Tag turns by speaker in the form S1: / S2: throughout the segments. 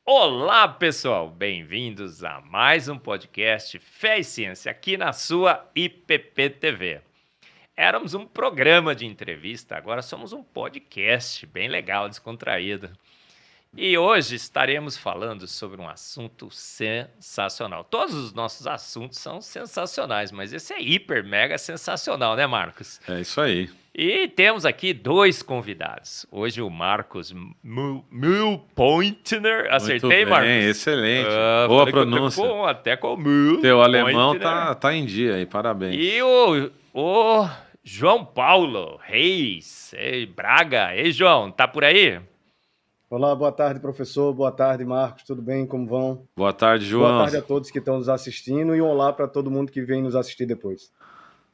S1: Olá, pessoal! Bem-vindos a mais um podcast Fé e Ciência aqui na sua IPP TV. Éramos um programa de entrevista, agora somos um podcast bem legal, descontraído. E hoje estaremos falando sobre um assunto sensacional. Todos os nossos assuntos são sensacionais, mas esse é hiper, mega sensacional, né, Marcos?
S2: É isso aí.
S1: E temos aqui dois convidados. Hoje o Marcos Mühlpointner.
S2: Muito
S1: Acertei,
S2: bem,
S1: Marcos?
S2: excelente. Boa
S1: Falei
S2: pronúncia.
S1: até com
S2: Teu alemão
S1: Mühlpointner.
S2: tá em dia aí,
S1: E
S2: parabéns.
S1: o João Paulo Reis. Ei, Braga. Ei, João, tá por aí?
S3: Olá, boa tarde, professor. Boa tarde, Marcos. Tudo bem? Como vão?
S2: Boa tarde,
S3: Boa
S2: João.
S3: tarde a todos que estão nos assistindo e um olá para todo mundo que vem nos assistir depois.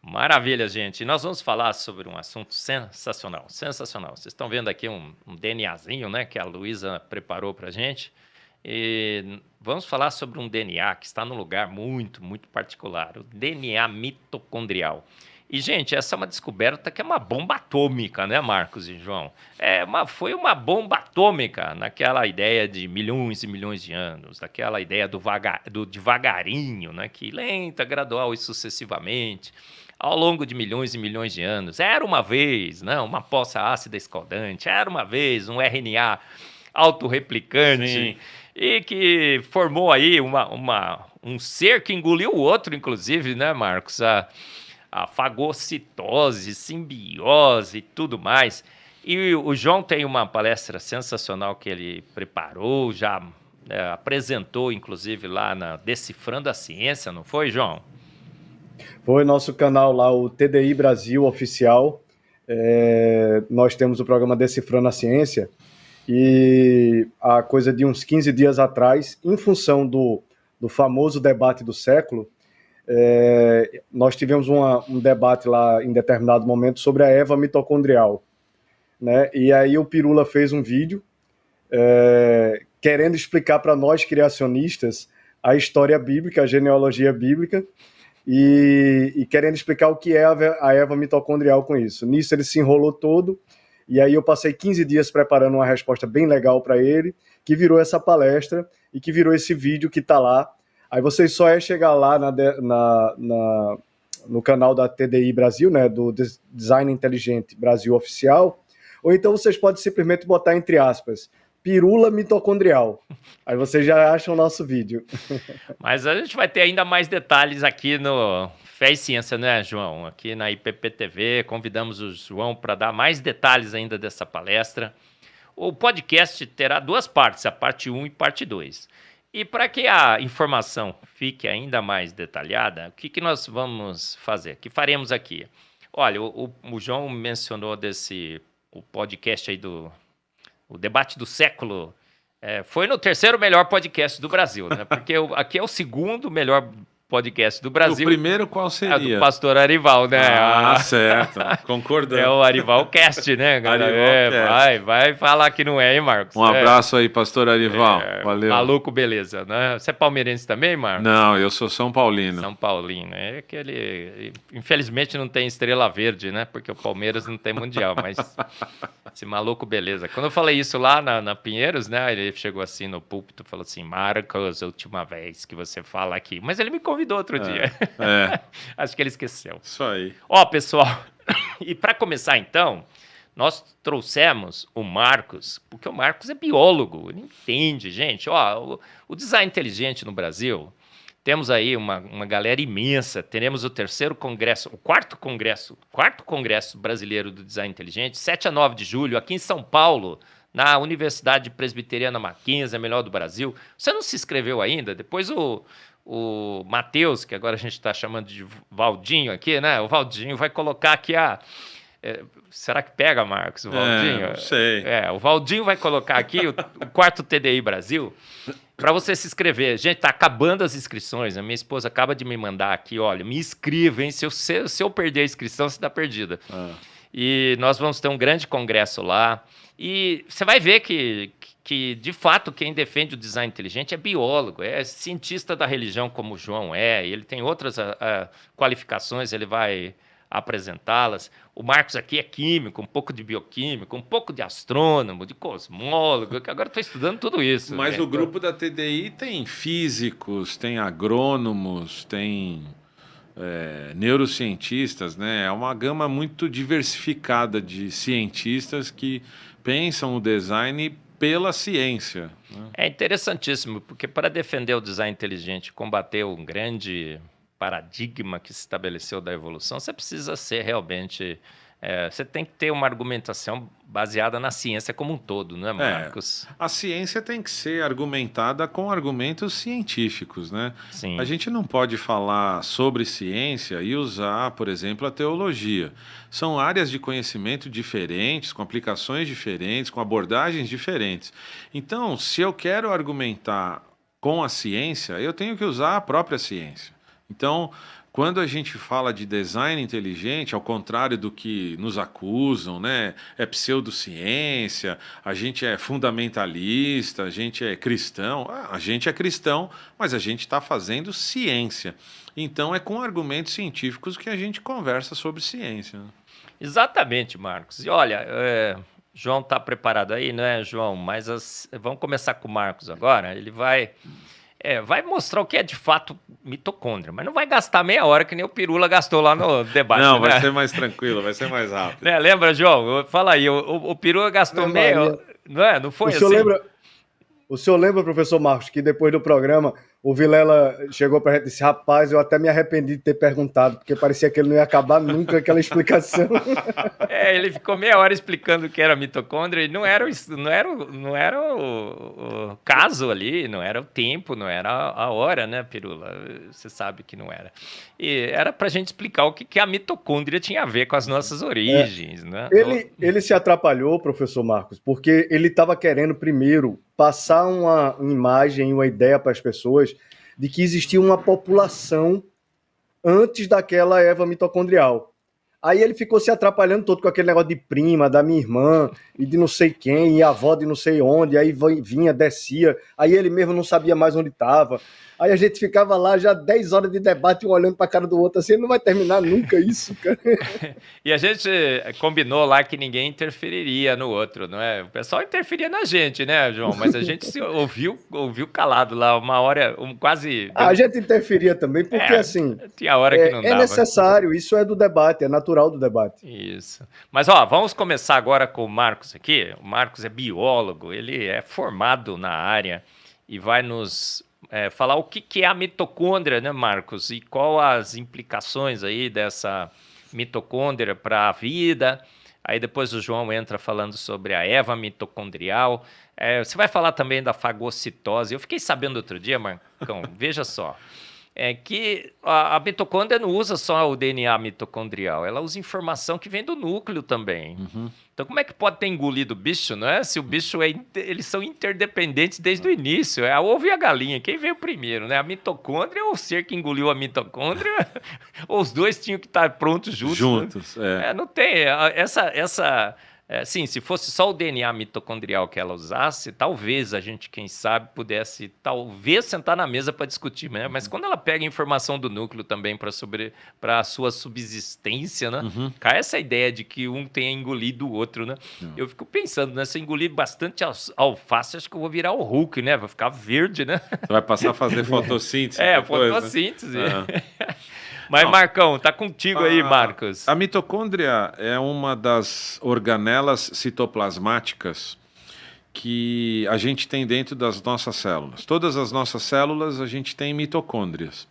S1: Maravilha, gente. Nós vamos falar sobre um assunto sensacional, sensacional. Vocês estão vendo aqui um DNAzinho, né, que a Luísa preparou para a gente. E vamos falar sobre um DNA que está num lugar muito, muito particular, o DNA mitocondrial. E, gente, essa é uma descoberta que é uma bomba atômica, né, Marcos e João? Foi uma bomba atômica naquela ideia de milhões e milhões de anos, daquela ideia do devagarinho, né, que lenta, gradual e sucessivamente, ao longo de milhões e milhões de anos. Era uma vez, né, uma poça ácida escaldante, era uma vez um RNA autorreplicante.
S2: Sim.
S1: E que formou aí um ser que engoliu o outro, inclusive, né, Marcos? A fagocitose, simbiose e tudo mais. E o João tem uma palestra sensacional que ele preparou, já apresentou, inclusive, lá na Decifrando a Ciência, não foi, João?
S3: Foi nosso canal lá, o TDI Brasil Oficial. Nós temos o programa Decifrando a Ciência e a coisa de uns 15 dias atrás, em função do famoso debate do século, nós tivemos um debate lá em determinado momento sobre a Eva mitocondrial, né? E aí o Pirula fez um vídeo querendo explicar para nós criacionistas a história bíblica, a genealogia bíblica, e querendo explicar o que é a Eva mitocondrial com isso. Nisso ele se enrolou todo, e aí eu passei 15 dias preparando uma resposta bem legal para ele, que virou essa palestra e que virou esse vídeo que está lá. Aí vocês só chegar lá no canal da TDI Brasil, né, do Design Inteligente Brasil Oficial, ou então vocês podem simplesmente botar entre aspas, Pirula mitocondrial. Aí vocês já acham o nosso vídeo.
S1: Mas a gente vai ter ainda mais detalhes aqui no Fé e Ciência, né, João? Aqui na IPP TV, convidamos o João para dar mais detalhes ainda dessa palestra. O podcast terá duas partes, a parte 1 e parte 2. E para que a informação fique ainda mais detalhada, o que nós vamos fazer? O que faremos aqui? Olha, o João mencionou o podcast aí o debate do século. Foi no terceiro melhor podcast do Brasil, né? Porque aqui é o segundo melhor podcast do Brasil.
S2: O primeiro qual seria?
S1: Do pastor Arival, né?
S2: Certo. Concordando.
S1: É o Arival Cast, né, galera? Vai falar que não é, hein, Marcos?
S2: Um abraço aí, pastor Arival. Valeu.
S1: Maluco, beleza, né? Você é palmeirense também, Marcos?
S2: Não, eu sou São Paulino.
S1: São Paulino. É aquele... Infelizmente não tem estrela verde, né? Porque o Palmeiras não tem mundial, mas... Esse maluco, beleza. Quando eu falei isso lá na Pinheiros, né? Ele chegou assim no púlpito e falou assim, Marcos, última vez que você fala aqui. Mas ele me convidou outro dia. Acho que ele esqueceu.
S2: Isso aí.
S1: Ó, pessoal, e para começar então, nós trouxemos o Marcos, porque o Marcos é biólogo, ele entende, gente. Ó, o design inteligente no Brasil, temos aí uma galera imensa. Teremos o quarto congresso brasileiro do design inteligente, 7 a 9 de julho, aqui em São Paulo, na Universidade Presbiteriana Mackenzie, a melhor do Brasil. Você não se inscreveu ainda? Depois o Matheus, que agora a gente está chamando de Valdinho aqui, né? O Valdinho vai colocar aqui será que pega, Marcos, o Valdinho?
S2: Não sei.
S1: O Valdinho vai colocar aqui o quarto TDI Brasil para você se inscrever. Gente, tá acabando as inscrições. A minha esposa acaba de me mandar aqui, olha, me inscreva, hein? Se eu perder a inscrição, você está perdida. E nós vamos ter um grande congresso lá. E você vai ver que de fato, quem defende o design inteligente é biólogo, é cientista da religião como o João é. Ele tem outras qualificações, ele vai apresentá-las. O Marcos aqui é químico, um pouco de bioquímico, um pouco de astrônomo, de cosmólogo, que agora estou estudando tudo isso.
S2: Mas o grupo da TDI tem físicos, tem agrônomos, tem neurocientistas, né? É uma gama muito diversificada de cientistas que pensam o design pela ciência, né?
S1: É interessantíssimo, porque para defender o design inteligente e combater um grande paradigma que se estabeleceu da evolução, você precisa ser realmente... você tem que ter uma argumentação baseada na ciência como um todo, não é, Marcos?
S2: A ciência tem que ser argumentada com argumentos científicos, né?
S1: Sim.
S2: A gente não pode falar sobre ciência e usar, por exemplo, a teologia. São áreas de conhecimento diferentes, com aplicações diferentes, com abordagens diferentes. Então, se eu quero argumentar com a ciência, eu tenho que usar a própria ciência. Então, quando a gente fala de design inteligente, ao contrário do que nos acusam, né? É pseudociência, a gente é fundamentalista, a gente é cristão. A gente é cristão, mas a gente está fazendo ciência. Então, é com argumentos científicos que a gente conversa sobre ciência, né?
S1: Exatamente, Marcos. E olha, João está preparado aí, não é, João? Mas vamos começar com o Marcos agora. Ele vai mostrar o que é de fato mitocôndria, mas não vai gastar meia hora que nem o Pirula gastou lá no debate.
S2: Não,
S1: né?
S2: Vai ser mais tranquilo, vai ser mais rápido.
S1: Né? Lembra, João? Fala aí, o Pirula gastou meia... Não foi assim?
S3: O senhor lembra, professor Marcos, que depois do programa o Vilela chegou para a gente e disse: rapaz, eu até me arrependi de ter perguntado, porque parecia que ele não ia acabar nunca aquela explicação.
S1: Ele ficou meia hora explicando o que era mitocôndria e não era o caso ali, não era o tempo, não era a hora, né, Pirula? Você sabe que não era. E era para a gente explicar o que a mitocôndria tinha a ver com as nossas origens, né?
S3: Ele se atrapalhou, professor Marcos, porque ele estava querendo primeiro passar uma imagem, uma ideia para as pessoas de que existia uma população antes daquela Eva mitocondrial. Aí ele ficou se atrapalhando todo com aquele negócio de prima, da minha irmã, e de não sei quem, e avó de não sei onde, aí vinha, descia, aí ele mesmo não sabia mais onde estava. Aí a gente ficava lá já 10 horas de debate, um olhando para a cara do outro, assim, não vai terminar nunca isso, cara.
S1: E a gente combinou lá que ninguém interferiria no outro, não é? O pessoal interferia na gente, né, João? Mas a gente se ouviu calado lá, uma hora, quase...
S3: A gente interferia também, porque assim...
S1: Tinha hora que não dava.
S3: É necessário, isso é do debate, é natural do debate.
S1: Isso. Mas, vamos começar agora com o Marcos aqui. O Marcos é biólogo, ele é formado na área e vai nos... falar o que é a mitocôndria, né, Marcos? E qual as implicações aí dessa mitocôndria para a vida. Aí depois o João entra falando sobre a Eva mitocondrial. Você vai falar também da fagocitose. Eu fiquei sabendo outro dia, Marcão, veja só, que a mitocôndria não usa só o DNA mitocondrial, ela usa informação que vem do núcleo também.
S2: Uhum.
S1: Então, como é que pode ter engolido o bicho, não é? Se o bicho eles são interdependentes desde o início. É a ovo e a galinha. Quem veio primeiro, né? A mitocôndria ou o ser que engoliu a mitocôndria? Ou os dois tinham que estar prontos juntos? Né? Não tem. Sim, se fosse só o DNA mitocondrial que ela usasse, talvez a gente, quem sabe, pudesse sentar na mesa para discutir, né? Mas quando ela pega informação do núcleo também para a sua subsistência, né? Cai essa ideia de que um tenha engolido o outro, né? Eu fico pensando, né? Se eu engolir bastante alface, acho que eu vou virar o Hulk, né? Vai ficar verde, né?
S2: Vai passar a fazer fotossíntese.
S1: Fotossíntese. Né? Mas, Marcão, tá contigo aí, Marcos.
S2: A mitocôndria é uma das organelas citoplasmáticas que a gente tem dentro das nossas células. Todas as nossas células, a gente tem mitocôndrias.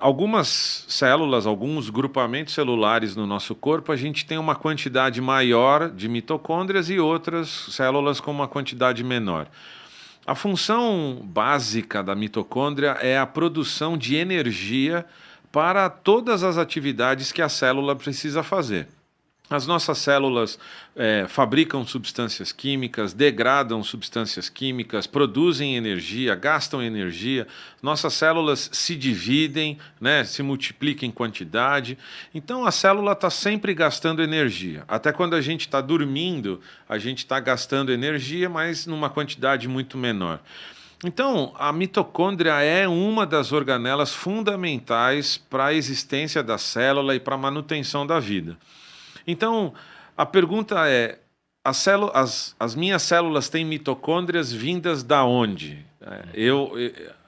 S2: Algumas células, alguns grupamentos celulares no nosso corpo, a gente tem uma quantidade maior de mitocôndrias e outras células com uma quantidade menor. A função básica da mitocôndria é a produção de energia para todas as atividades que a célula precisa fazer. As nossas células fabricam substâncias químicas, degradam substâncias químicas, produzem energia, gastam energia. Nossas células se dividem, né, se multiplicam em quantidade. Então, a célula está sempre gastando energia. Até quando a gente está dormindo, a gente está gastando energia, mas numa quantidade muito menor. Então, a mitocôndria é uma das organelas fundamentais para a existência da célula e para a manutenção da vida. Então, a pergunta é: as minhas células têm mitocôndrias vindas da onde?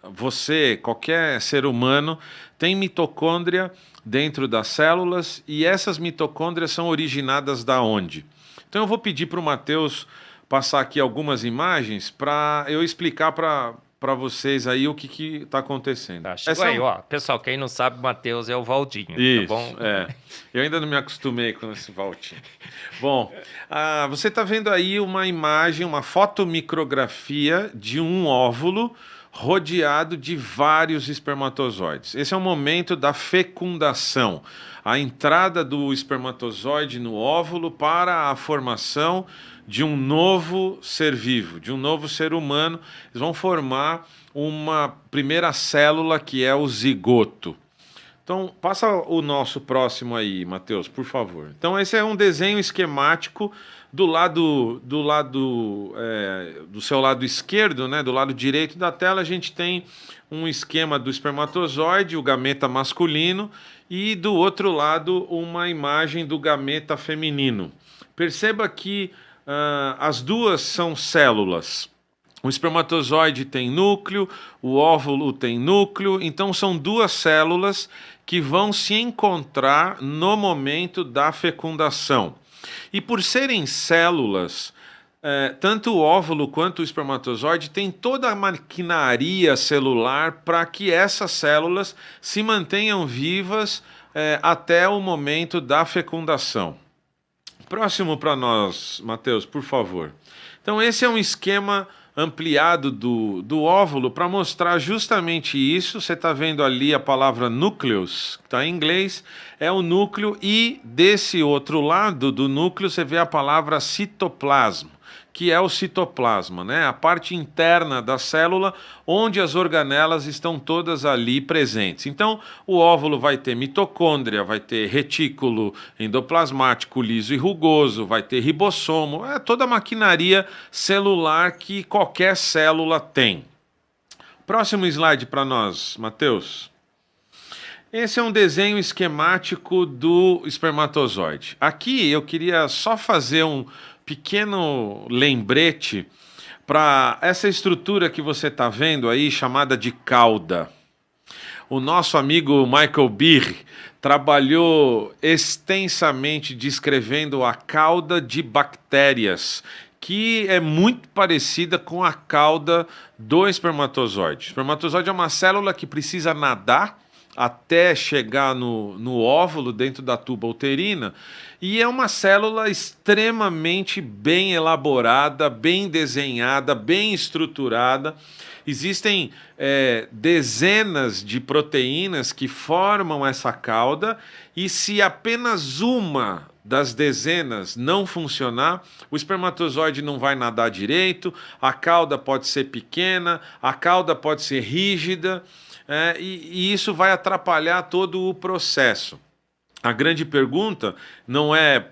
S2: Você, qualquer ser humano, tem mitocôndria dentro das células, e essas mitocôndrias são originadas da onde? Então eu vou pedir para o Matheus passar aqui algumas imagens para eu explicar para vocês aí o que está acontecendo.
S1: Tá, chegou aí, ó. Pessoal, quem não sabe, o Matheus é o Valdinho,
S2: isso,
S1: tá bom?
S2: Eu ainda não me acostumei com esse Valdinho. Bom, você está vendo aí uma imagem, uma fotomicrografia de um óvulo rodeado de vários espermatozoides. Esse é o momento da fecundação, a entrada do espermatozoide no óvulo para a formação de um novo ser vivo, de um novo ser humano. Eles vão formar uma primeira célula, que é o zigoto. Então, passa o nosso próximo aí, Matheus, por favor. Então, esse é um desenho esquemático do seu lado esquerdo, né, do lado direito da tela. A gente tem um esquema do espermatozoide, o gameta masculino, e do outro lado uma imagem do gameta feminino. Perceba que as duas são células. O espermatozoide tem núcleo, o óvulo tem núcleo, então são duas células que vão se encontrar no momento da fecundação. E por serem células, tanto o óvulo quanto o espermatozoide tem toda a maquinaria celular para que essas células se mantenham vivas até o momento da fecundação. Próximo para nós, Matheus, por favor. Então esse é um esquema ampliado do óvulo para mostrar justamente isso. Você está vendo ali a palavra núcleos, que está em inglês, é o núcleo, e desse outro lado do núcleo você vê a palavra citoplasma, que é o citoplasma, né? A parte interna da célula, onde as organelas estão todas ali presentes. Então, o óvulo vai ter mitocôndria, vai ter retículo endoplasmático liso e rugoso, vai ter ribossomo, toda a maquinaria celular que qualquer célula tem. Próximo slide para nós, Matheus. Esse é um desenho esquemático do espermatozoide. Aqui eu queria só fazer um pequeno lembrete para essa estrutura que você está vendo aí, chamada de cauda. O nosso amigo Michael Behe trabalhou extensamente descrevendo a cauda de bactérias, que é muito parecida com a cauda do espermatozoide. O espermatozoide é uma célula que precisa nadar até chegar no óvulo dentro da tuba uterina, e é uma célula extremamente bem elaborada, bem desenhada, bem estruturada. Existem dezenas de proteínas que formam essa cauda, e se apenas uma das dezenas não funcionar, o espermatozoide não vai nadar direito, a cauda pode ser pequena, a cauda pode ser rígida, e isso vai atrapalhar todo o processo. A grande pergunta não é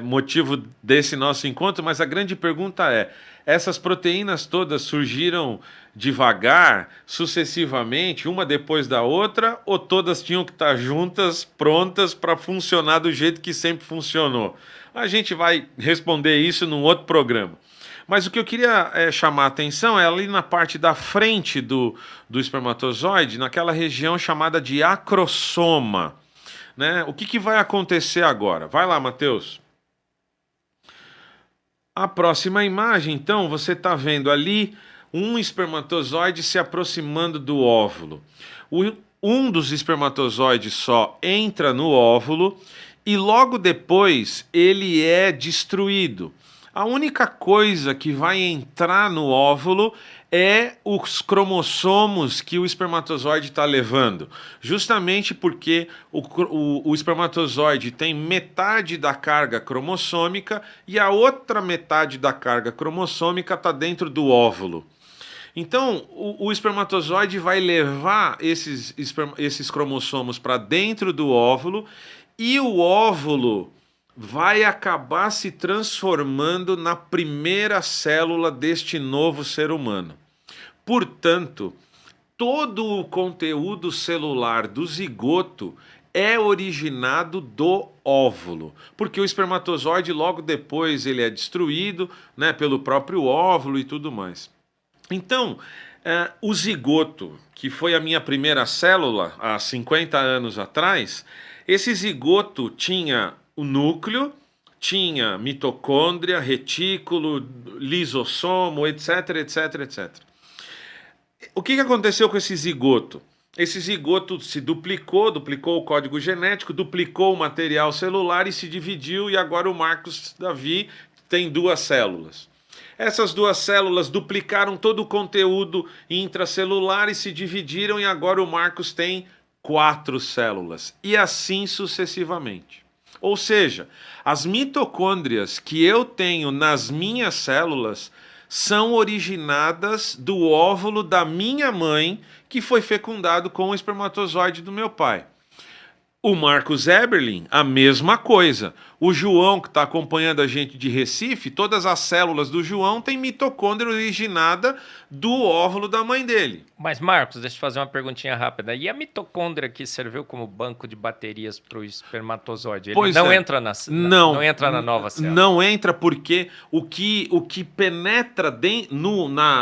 S2: motivo desse nosso encontro, mas a grande pergunta é: essas proteínas todas surgiram devagar, sucessivamente, uma depois da outra, ou todas tinham que estar juntas, prontas para funcionar do jeito que sempre funcionou? A gente vai responder isso num outro programa. Mas o que eu queria chamar a atenção é ali na parte da frente do espermatozoide, naquela região chamada de acrossoma, né? O que vai acontecer agora? Vai lá, Matheus. A próxima imagem, então, você está vendo ali um espermatozoide se aproximando do óvulo. Um dos espermatozoides só entra no óvulo e logo depois ele é destruído. A única coisa que vai entrar no óvulo é os cromossomos que o espermatozoide está levando, justamente porque o espermatozoide tem metade da carga cromossômica e a outra metade da carga cromossômica está dentro do óvulo. Então, o espermatozoide vai levar esses cromossomos para dentro do óvulo, e o óvulo vai acabar se transformando na primeira célula deste novo ser humano. Portanto, todo o conteúdo celular do zigoto é originado do óvulo, porque o espermatozoide logo depois ele é destruído, né, pelo próprio óvulo e tudo mais. Então, o zigoto, que foi a minha primeira célula há 50 anos atrás, esse zigoto tinha o núcleo, tinha mitocôndria, retículo, lisossomo, etc, etc, etc. O que aconteceu com esse zigoto? Esse zigoto se duplicou o código genético, duplicou o material celular e se dividiu, e agora o Marcos Davi tem 2 células. Essas 2 células duplicaram todo o conteúdo intracelular e se dividiram, e agora o Marcos tem 4 células, e assim sucessivamente. Ou seja, as mitocôndrias que eu tenho nas minhas células são originadas do óvulo da minha mãe, que foi fecundado com o espermatozoide do meu pai. O Marcos Eberlin, a mesma coisa. O João, que está acompanhando a gente de Recife, todas as células do João têm mitocôndria originada do óvulo da mãe dele.
S1: Mas, Marcos, deixa eu fazer uma perguntinha rápida. E a mitocôndria que serviu como banco de baterias para o espermatozoide? Ele não entra não entra na nova célula?
S2: Não entra, porque o que penetra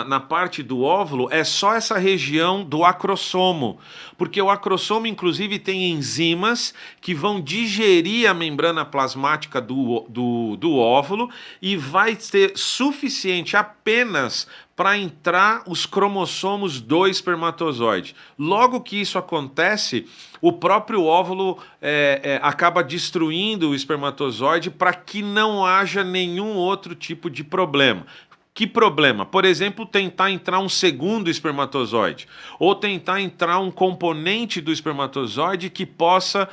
S2: na parte do óvulo é só essa região do acrossomo. Porque o acrossomo, inclusive, tem enzimas que vão digerir a membrana plasmática do óvulo, e vai ser suficiente apenas para entrar os cromossomos do espermatozoide. Logo que isso acontece, o próprio óvulo acaba destruindo o espermatozoide para que não haja nenhum outro tipo de problema. Que problema? Por exemplo, tentar entrar um segundo espermatozoide, ou tentar entrar um componente do espermatozoide que possa,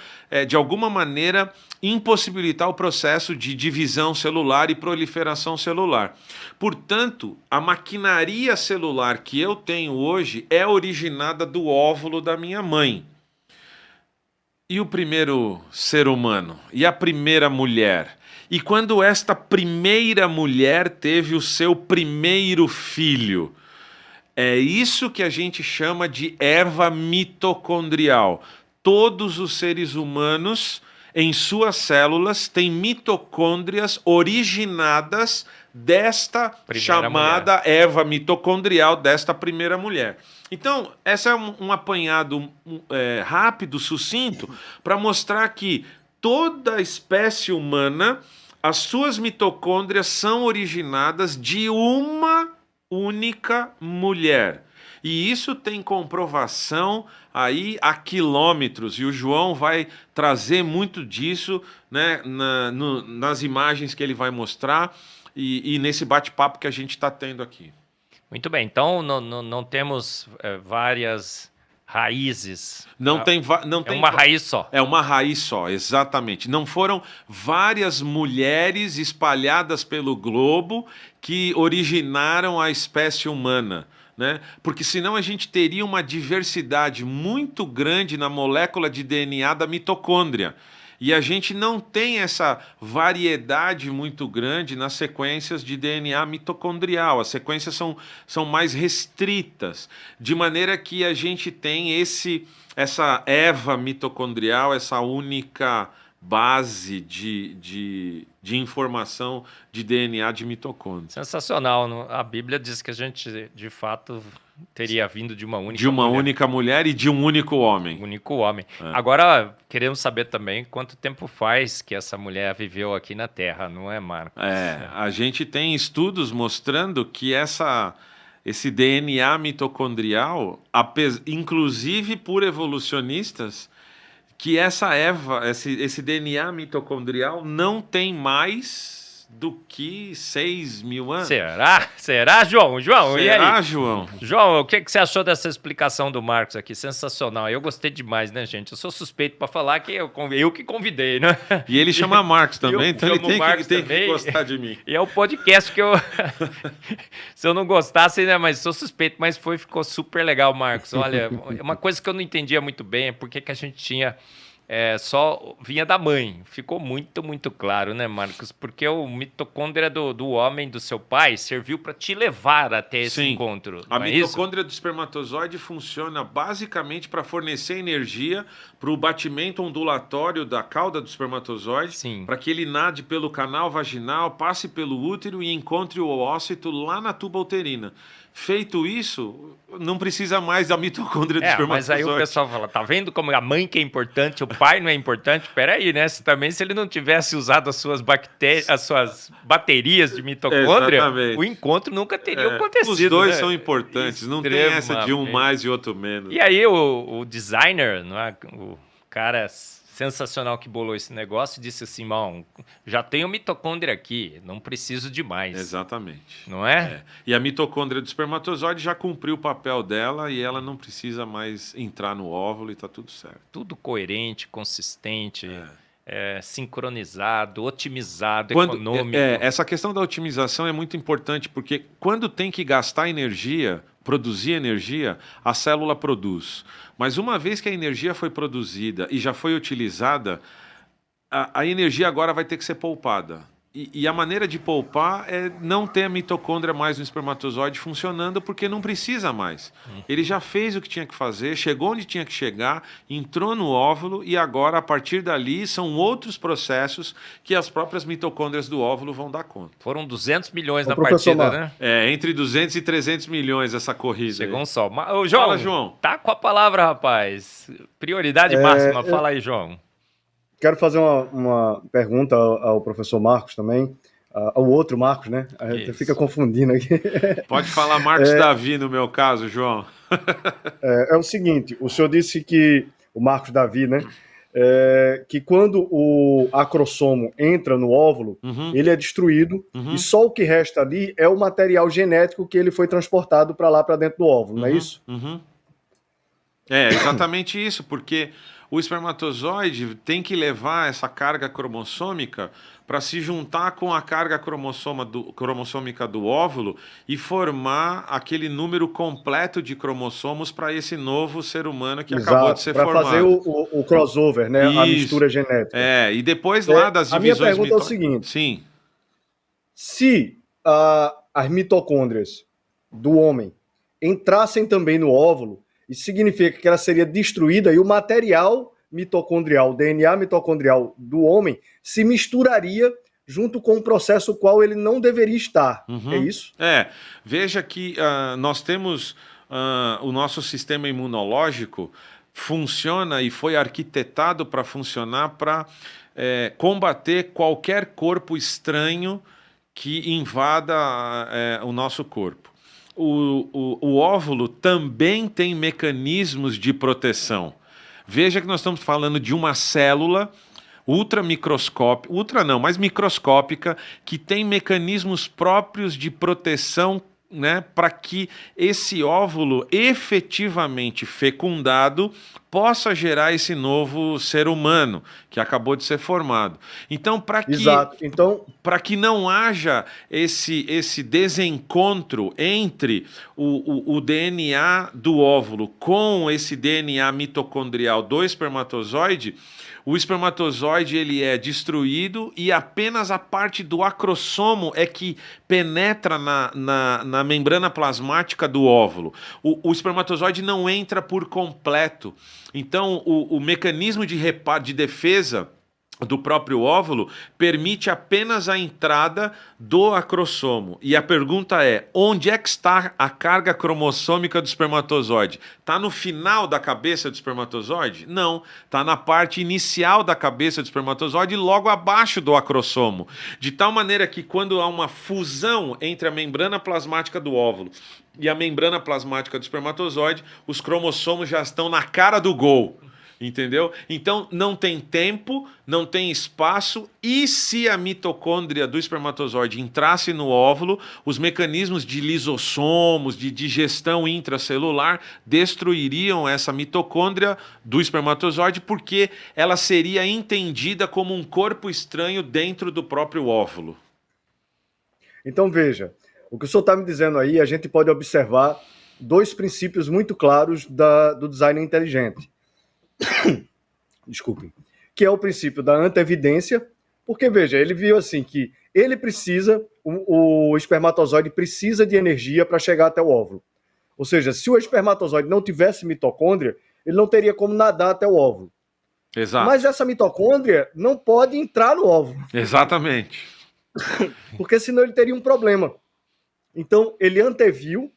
S2: de alguma maneira, impossibilitar o processo de divisão celular e proliferação celular. Portanto, a maquinaria celular que eu tenho hoje é originada do óvulo da minha mãe. E o primeiro ser humano? E a primeira mulher? E quando esta primeira mulher teve o seu primeiro filho? É isso que a gente chama de erva mitocondrial. Todos os seres humanos, em suas células, têm mitocôndrias originadas desta chamada erva mitocondrial desta primeira mulher. Então, esse é um apanhado rápido, sucinto, para mostrar que toda a espécie humana, as suas mitocôndrias são originadas de uma única mulher. E isso tem comprovação aí a quilômetros, e o João vai trazer muito disso, né, nas imagens que ele vai mostrar e nesse bate-papo que a gente está tendo aqui.
S1: Muito bem, então não temos várias raízes.
S2: Não tem
S1: uma raiz só.
S2: É uma raiz só, exatamente. Não foram várias mulheres espalhadas pelo globo que originaram a espécie humana, né? Porque senão a gente teria uma diversidade muito grande na molécula de DNA da mitocôndria. E a gente não tem essa variedade muito grande nas sequências de DNA mitocondrial. As sequências são mais restritas, de maneira que a gente tem essa erva mitocondrial, essa única base de informação de DNA de mitocôndria.
S1: Sensacional. A Bíblia diz que a gente, de fato, teria vindo de uma
S2: única mulher e de um único homem.
S1: Único homem. Agora, queremos saber também quanto tempo faz que essa mulher viveu aqui na Terra, não é, Marcos?
S2: A gente tem estudos mostrando que esse DNA mitocondrial, inclusive por evolucionistas, que esse DNA mitocondrial não tem mais do que 6 mil anos.
S1: Será, João?
S2: Será, João?
S1: João, o que você achou dessa explicação do Marcos aqui? Sensacional. Eu gostei demais, né, gente? Eu sou suspeito para falar que eu que convidei, né?
S2: E ele chama Marcos também, então ele tem que gostar de mim.
S1: E é o podcast que eu... Se eu não gostasse, né, mas sou suspeito, mas ficou super legal, Marcos. Olha, uma coisa que eu não entendia muito bem é por que a gente tinha só vinha da mãe. Ficou muito, muito claro, né, Marcos? Porque o mitocôndria do homem, do seu pai, serviu para te levar até esse
S2: Sim.
S1: encontro,
S2: A
S1: não é isso?
S2: mitocôndria do espermatozoide funciona basicamente para fornecer energia para o batimento ondulatório da cauda do espermatozoide,
S1: Sim.
S2: para que ele nade pelo canal vaginal, passe pelo útero e encontre o oócito lá na tuba uterina. Feito isso, não precisa mais da mitocôndria do espermatozoide.
S1: Mas aí o pessoal fala, tá vendo como a mãe que é importante, o pai não é importante? Peraí, né? Se ele não tivesse usado as suas baterias de mitocôndria,
S2: Exatamente.
S1: o encontro nunca teria acontecido.
S2: Os dois
S1: né?
S2: são importantes, não tem essa de um mais e outro menos.
S1: E aí o designer, não é? O cara sensacional que bolou esse negócio disse assim, bom, já tenho mitocôndria aqui, não preciso de mais.
S2: Exatamente.
S1: Não é?
S2: E a mitocôndria do espermatozoide já cumpriu o papel dela e ela não precisa mais entrar no óvulo e tá tudo certo.
S1: Tudo coerente, consistente, sincronizado, otimizado, econômico.
S2: Essa questão da otimização é muito importante porque quando tem que gastar energia, produzir energia, a célula produz. Mas uma vez que a energia foi produzida e já foi utilizada, a energia agora vai ter que ser poupada. E a maneira de poupar é não ter a mitocôndria mais no espermatozoide funcionando porque não precisa mais. Ele já fez o que tinha que fazer, chegou onde tinha que chegar, entrou no óvulo e agora, a partir dali, são outros processos que as próprias mitocôndrias do óvulo vão dar conta.
S1: Foram 200 milhões na partida, né?
S2: Entre 200 e 300 milhões essa corrida.
S1: Chegou um só. Ô, João,
S2: fala, João.
S1: Tá com a palavra, rapaz. Prioridade máxima. Fala aí, João.
S3: Quero fazer uma pergunta ao professor Marcos também, ao outro Marcos, né? A gente fica confundindo aqui.
S2: Pode falar Marcos Davi no meu caso, João.
S3: É o seguinte, o senhor disse que, o Marcos Davi, né? Que quando o acrossomo entra no óvulo, ele é destruído e só o que resta ali é o material genético que ele foi transportado para lá, para dentro do óvulo, não é isso?
S2: É exatamente isso, porque o espermatozoide tem que levar essa carga cromossômica para se juntar com a carga cromossômica do óvulo e formar aquele número completo de cromossomos para esse novo ser humano que acabou de ser formado. Para fazer
S3: o crossover, né? A mistura genética.
S2: E depois lá das divisões...
S3: A minha pergunta é o seguinte.
S2: Sim.
S3: Se as mitocôndrias do homem entrassem também no óvulo, isso significa que ela seria destruída e o material mitocondrial, o DNA mitocondrial do homem, se misturaria junto com um processo o qual ele não deveria estar. É isso?
S2: Veja que nós temos o nosso sistema imunológico funciona e foi arquitetado para funcionar para combater qualquer corpo estranho que invada o nosso corpo. O óvulo também tem mecanismos de proteção. Veja que nós estamos falando de uma célula microscópica, que tem mecanismos próprios de proteção, né, para que esse óvulo efetivamente fecundado possa gerar esse novo ser humano que acabou de ser formado. Então, para que não haja esse desencontro entre o DNA do óvulo com esse DNA mitocondrial do espermatozoide, o espermatozoide ele é destruído e apenas a parte do acrossomo é que penetra na membrana plasmática do óvulo. O espermatozoide não entra por completo. Então, o mecanismo de defesa do próprio óvulo permite apenas a entrada do acrossomo. E a pergunta é, onde é que está a carga cromossômica do espermatozoide? Está no final da cabeça do espermatozoide? Não, está na parte inicial da cabeça do espermatozoide, logo abaixo do acrossomo. De tal maneira que quando há uma fusão entre a membrana plasmática do óvulo e a membrana plasmática do espermatozoide, os cromossomos já estão na cara do gol. Entendeu? Então não tem tempo, não tem espaço, e se a mitocôndria do espermatozoide entrasse no óvulo, os mecanismos de lisossomos, de digestão intracelular, destruiriam essa mitocôndria do espermatozoide, porque ela seria entendida como um corpo estranho dentro do próprio óvulo.
S3: Então veja, o que o senhor está me dizendo aí, a gente pode observar dois princípios muito claros do design inteligente. desculpem, que é o princípio da antevidência, porque, veja, ele viu assim que ele precisa, o espermatozoide precisa de energia para chegar até o óvulo. Ou seja, se o espermatozoide não tivesse mitocôndria, ele não teria como nadar até o óvulo.
S2: Exato.
S3: Mas essa mitocôndria não pode entrar no óvulo.
S2: Exatamente.
S3: Porque senão ele teria um problema. Então, ele anteviu,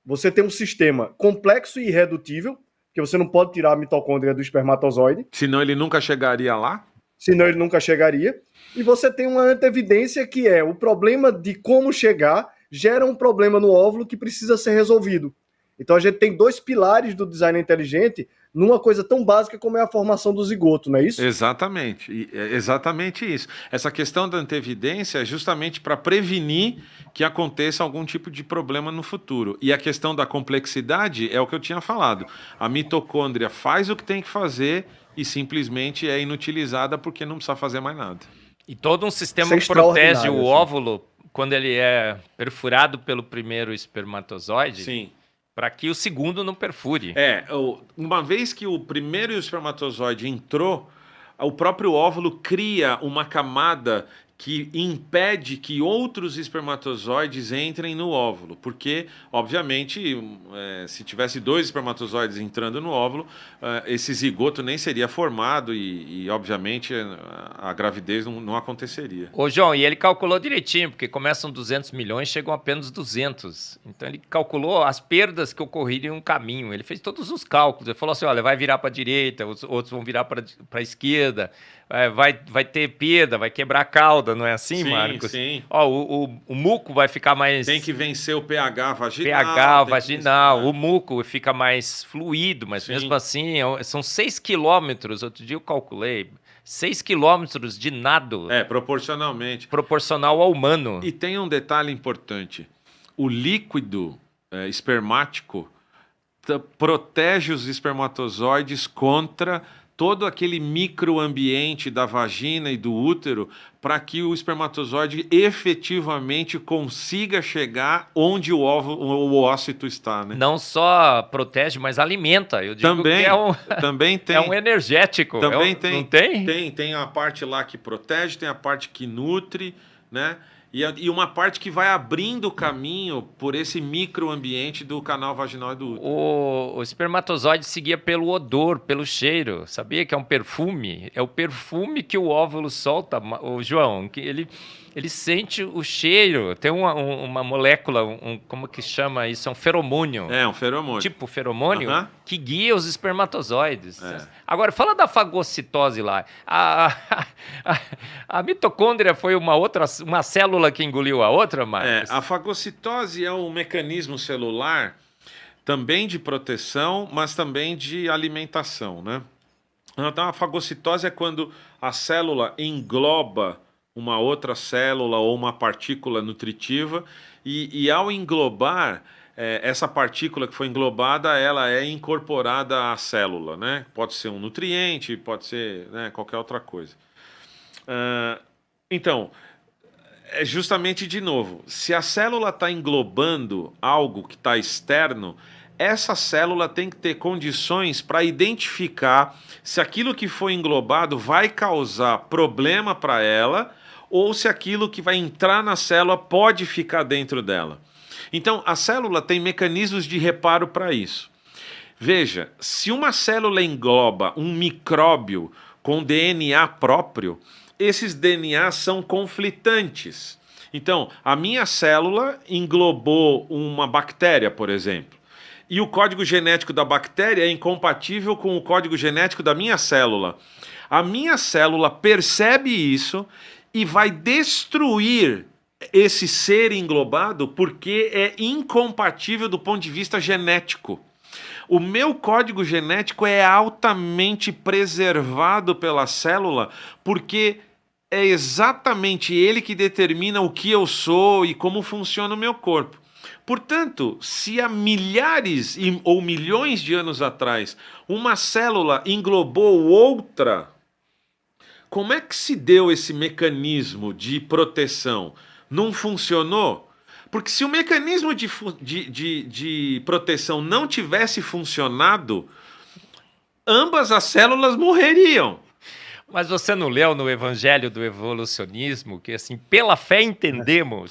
S3: você tem um sistema complexo e irredutível, que você não pode tirar a mitocôndria do espermatozoide.
S2: Senão ele nunca chegaria lá?
S3: Senão ele nunca chegaria. E você tem uma antevidência que é o problema de como chegar gera um problema no óvulo que precisa ser resolvido. Então a gente tem 2 pilares do design inteligente numa coisa tão básica como é a formação do zigoto, não é isso?
S2: Exatamente, é exatamente isso. Essa questão da antevidência é justamente para prevenir que aconteça algum tipo de problema no futuro. E a questão da complexidade é o que eu tinha falado. A mitocôndria faz o que tem que fazer e simplesmente é inutilizada porque não precisa fazer mais nada.
S1: E todo um sistema
S3: Isso é
S1: protege o
S3: extraordinário, assim.
S1: óvulo quando ele é perfurado pelo primeiro espermatozoide,
S2: Sim.
S1: para que o segundo não perfure.
S2: Uma vez que o primeiro espermatozoide entrou, o próprio óvulo cria uma camada que impede que outros espermatozoides entrem no óvulo, porque, obviamente, se tivesse 2 espermatozoides entrando no óvulo, esse zigoto nem seria formado e obviamente, a gravidez não aconteceria.
S1: Ô, João, e ele calculou direitinho, porque começam 200 milhões, chegam apenas 200. Então, ele calculou as perdas que ocorreriam no caminho. Ele fez todos os cálculos. Ele falou assim, olha, vai virar para a direita, os outros vão virar para a esquerda, vai ter perda, vai quebrar a cauda, não é assim,
S2: Sim,
S1: Marcos?
S2: sim.
S1: Ó, o muco vai ficar mais...
S2: Tem que vencer o pH vaginal.
S1: pH
S2: tem
S1: vaginal,
S2: que...
S1: o muco fica mais fluido, mas
S2: Sim.
S1: mesmo assim, são 6 quilômetros, outro dia eu calculei, 6 quilômetros de nado
S2: proporcionalmente.
S1: proporcional ao humano.
S2: E tem um detalhe importante. O líquido espermático protege os espermatozoides contra todo aquele microambiente da vagina e do útero para que o espermatozoide efetivamente consiga chegar onde o ócito está, né?
S1: Não só protege, mas alimenta. Eu digo
S2: Também,
S1: que
S2: também tem.
S1: é um energético.
S2: Também tem.
S1: Não tem?
S2: Tem a parte lá que protege, tem a parte que nutre, né? E uma parte que vai abrindo o caminho por esse microambiente do canal vaginal e do útero.
S1: O espermatozoide seguia pelo odor, pelo cheiro. Sabia que é um perfume? É o perfume que o óvulo solta, o João, que ele sente o cheiro. Tem uma molécula, como que chama isso? É um feromônio.
S2: É, um feromônio.
S1: Tipo feromônio, que guia os espermatozoides.
S2: É.
S1: Agora, fala da fagocitose lá. A mitocôndria foi uma célula que engoliu a outra, Marcos?
S2: A fagocitose é um mecanismo celular também de proteção, mas também de alimentação, né? Então, a fagocitose é quando a célula engloba uma outra célula ou uma partícula nutritiva e ao englobar essa partícula que foi englobada, ela é incorporada à célula, né? Pode ser um nutriente, pode ser, né, qualquer outra coisa. Então, é justamente de novo, se a célula está englobando algo que está externo, essa célula tem que ter condições para identificar se aquilo que foi englobado vai causar problema para ela ou se aquilo que vai entrar na célula pode ficar dentro dela. Então, a célula tem mecanismos de reparo para isso. Veja, se uma célula engloba um micróbio com DNA próprio, esses DNAs são conflitantes. Então, a minha célula englobou uma bactéria, por exemplo, e o código genético da bactéria é incompatível com o código genético da minha célula. A minha célula percebe isso e vai destruir esse ser englobado porque é incompatível do ponto de vista genético. O meu código genético é altamente preservado pela célula porque é exatamente ele que determina o que eu sou e como funciona o meu corpo. Portanto, se há milhares ou milhões de anos atrás uma célula englobou outra, como é que se deu esse mecanismo de proteção? Não funcionou? Porque se o mecanismo de proteção não tivesse funcionado, ambas as células morreriam.
S1: Mas você não leu no Evangelho do Evolucionismo que, assim, pela fé entendemos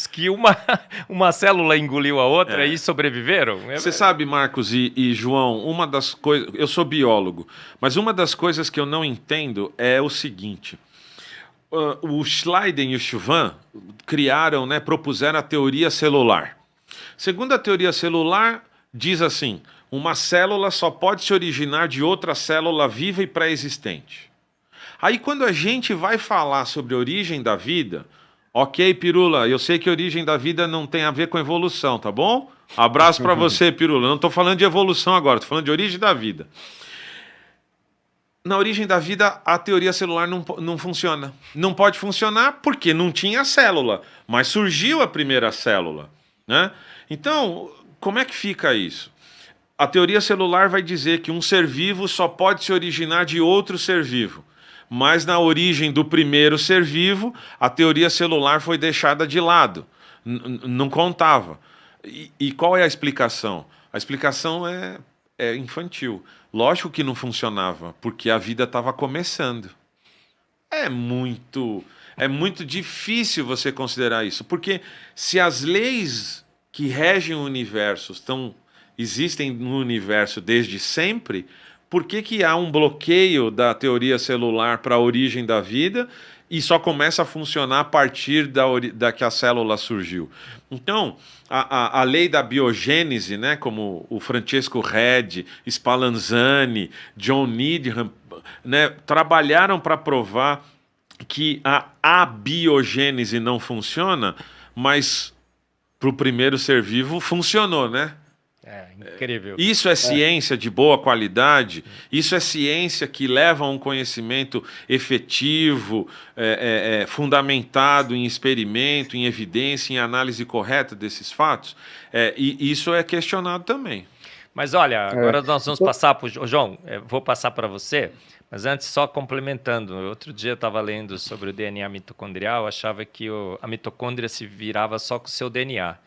S1: que uma célula engoliu a outra e sobreviveram?
S2: Você sabe, Marcos e João, uma das coisas... Eu sou biólogo, mas uma das coisas que eu não entendo é o seguinte. O Schleiden e o Chauvin criaram, né, propuseram a teoria celular. Segundo a teoria celular, diz assim... Uma célula só pode se originar de outra célula viva e pré-existente. Aí quando a gente vai falar sobre a origem da vida, ok, Pirula, eu sei que a origem da vida não tem a ver com evolução, tá bom? Abraço para você, Pirula. Não estou falando de evolução agora, estou falando de origem da vida. Na origem da vida, a teoria celular não funciona. Não pode funcionar porque não tinha célula, mas surgiu a primeira célula, né? Então, como é que fica isso? A teoria celular vai dizer que um ser vivo só pode se originar de outro ser vivo. Mas na origem do primeiro ser vivo, a teoria celular foi deixada de lado. Não contava. E qual é a explicação? A explicação é infantil. Lógico que não funcionava, porque a vida estava começando. É muito difícil você considerar isso. Porque se as leis que regem o universo existem no universo desde sempre, por que há um bloqueio da teoria celular para a origem da vida e só começa a funcionar a partir da que a célula surgiu? Então, a lei da biogênese, né, como o Francesco Redi, Spallanzani, John Needham, né, trabalharam para provar que a abiogênese não funciona, mas para o primeiro ser vivo funcionou, né?
S1: Incrível.
S2: Isso é ciência de boa qualidade, isso é ciência que leva a um conhecimento efetivo, fundamentado em experimento, em evidência, em análise correta desses fatos. E isso é questionado também.
S1: Mas olha, agora nós vamos passar para o João, vou passar para você, mas antes só complementando. Outro dia eu estava lendo sobre o DNA mitocondrial, achava que a mitocôndria se virava só com o seu DNA.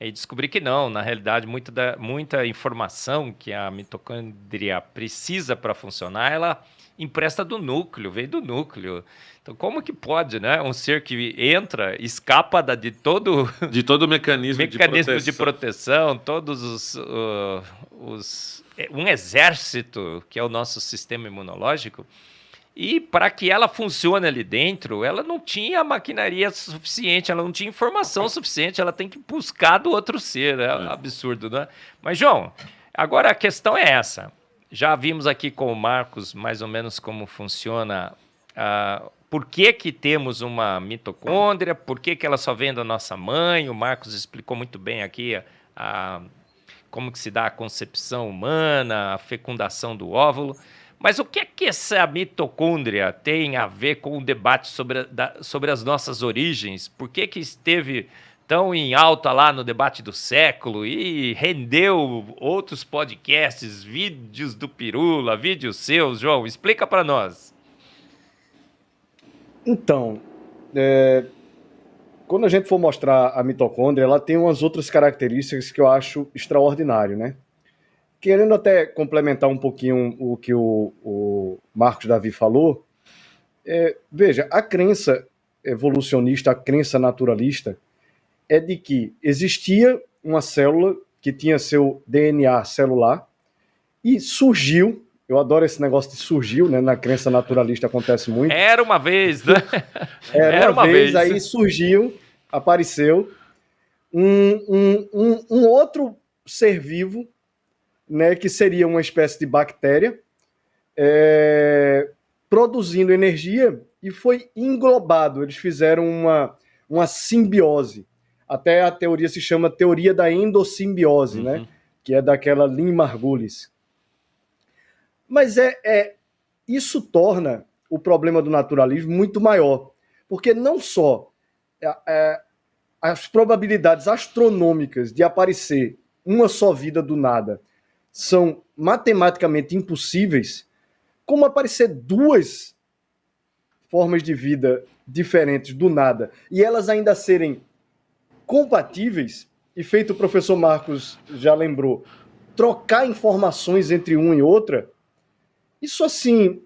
S1: E descobri que não, na realidade, muita informação que a mitocôndria precisa para funcionar, ela empresta do núcleo, vem do núcleo. Então, como que pode, né? Um ser que escapa de todo
S2: o mecanismo
S1: de proteção, todos um exército, que é o nosso sistema imunológico. E para que ela funcione ali dentro, ela não tinha maquinaria suficiente, ela não tinha informação suficiente, ela tem que buscar do outro ser. É absurdo, né? Mas, João, agora a questão é essa. Já vimos aqui com o Marcos mais ou menos como funciona, por que temos uma mitocôndria, por que ela só vem da nossa mãe. O Marcos explicou muito bem aqui como que se dá a concepção humana, a fecundação do óvulo. Mas o que é que essa mitocôndria tem a ver com o debate sobre as nossas origens? Por que esteve tão em alta lá no debate do século e rendeu outros podcasts, vídeos do Pirula, vídeos seus? João, explica para nós.
S3: Então, quando a gente for mostrar a mitocôndria, ela tem umas outras características que eu acho extraordinário, né? Querendo até complementar um pouquinho o que o Marcos Davi falou, veja, a crença evolucionista, a crença naturalista, é de que existia uma célula que tinha seu DNA celular e surgiu, eu adoro esse negócio de surgiu, né? Na crença naturalista acontece muito.
S1: Era uma vez, né?
S3: Era uma vez, aí surgiu, apareceu um outro ser vivo, né, que seria uma espécie de bactéria, produzindo energia, e foi englobado. Eles fizeram uma simbiose. Até a teoria se chama teoria da endossimbiose, né, que é daquela Lynn Margulis. Mas isso torna o problema do naturalismo muito maior, porque não só as probabilidades astronômicas de aparecer uma só vida do nada são matematicamente impossíveis, como aparecer duas formas de vida diferentes do nada, e elas ainda serem compatíveis, e feito o professor Marcos já lembrou, trocar informações entre uma e outra, isso assim,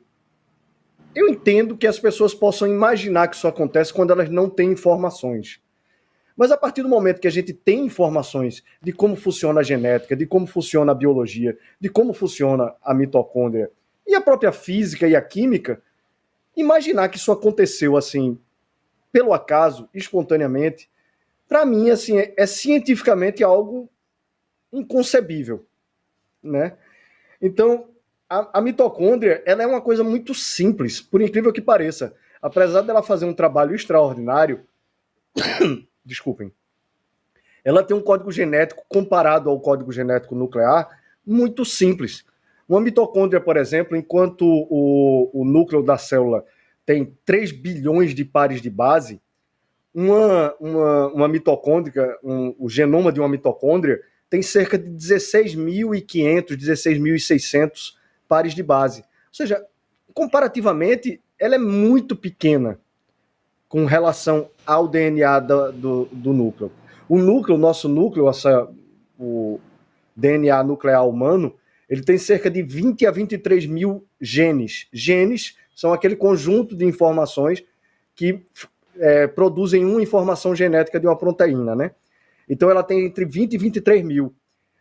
S3: eu entendo que as pessoas possam imaginar que isso acontece quando elas não têm informações. Mas a partir do momento que a gente tem informações de como funciona a genética, de como funciona a biologia, de como funciona a mitocôndria e a própria física e a química, imaginar que isso aconteceu assim, pelo acaso, espontaneamente, para mim assim, é cientificamente algo inconcebível, né? Então, a mitocôndria, ela é uma coisa muito simples, por incrível que pareça. Apesar dela fazer um trabalho extraordinário, desculpem, ela tem um código genético comparado ao código genético nuclear muito simples. Uma mitocôndria, por exemplo, enquanto o núcleo da célula tem 3 bilhões de pares de base, uma mitocôndria, o genoma de uma mitocôndria tem cerca de 16.500, 16.600 pares de base. Ou seja, comparativamente, ela é muito pequena com relação ao DNA do núcleo. O núcleo, o nosso núcleo, o DNA nuclear humano, ele tem cerca de 20 a 23 mil genes. Genes são aquele conjunto de informações que produzem uma informação genética de uma proteína, né? Então ela tem entre 20 e 23 mil.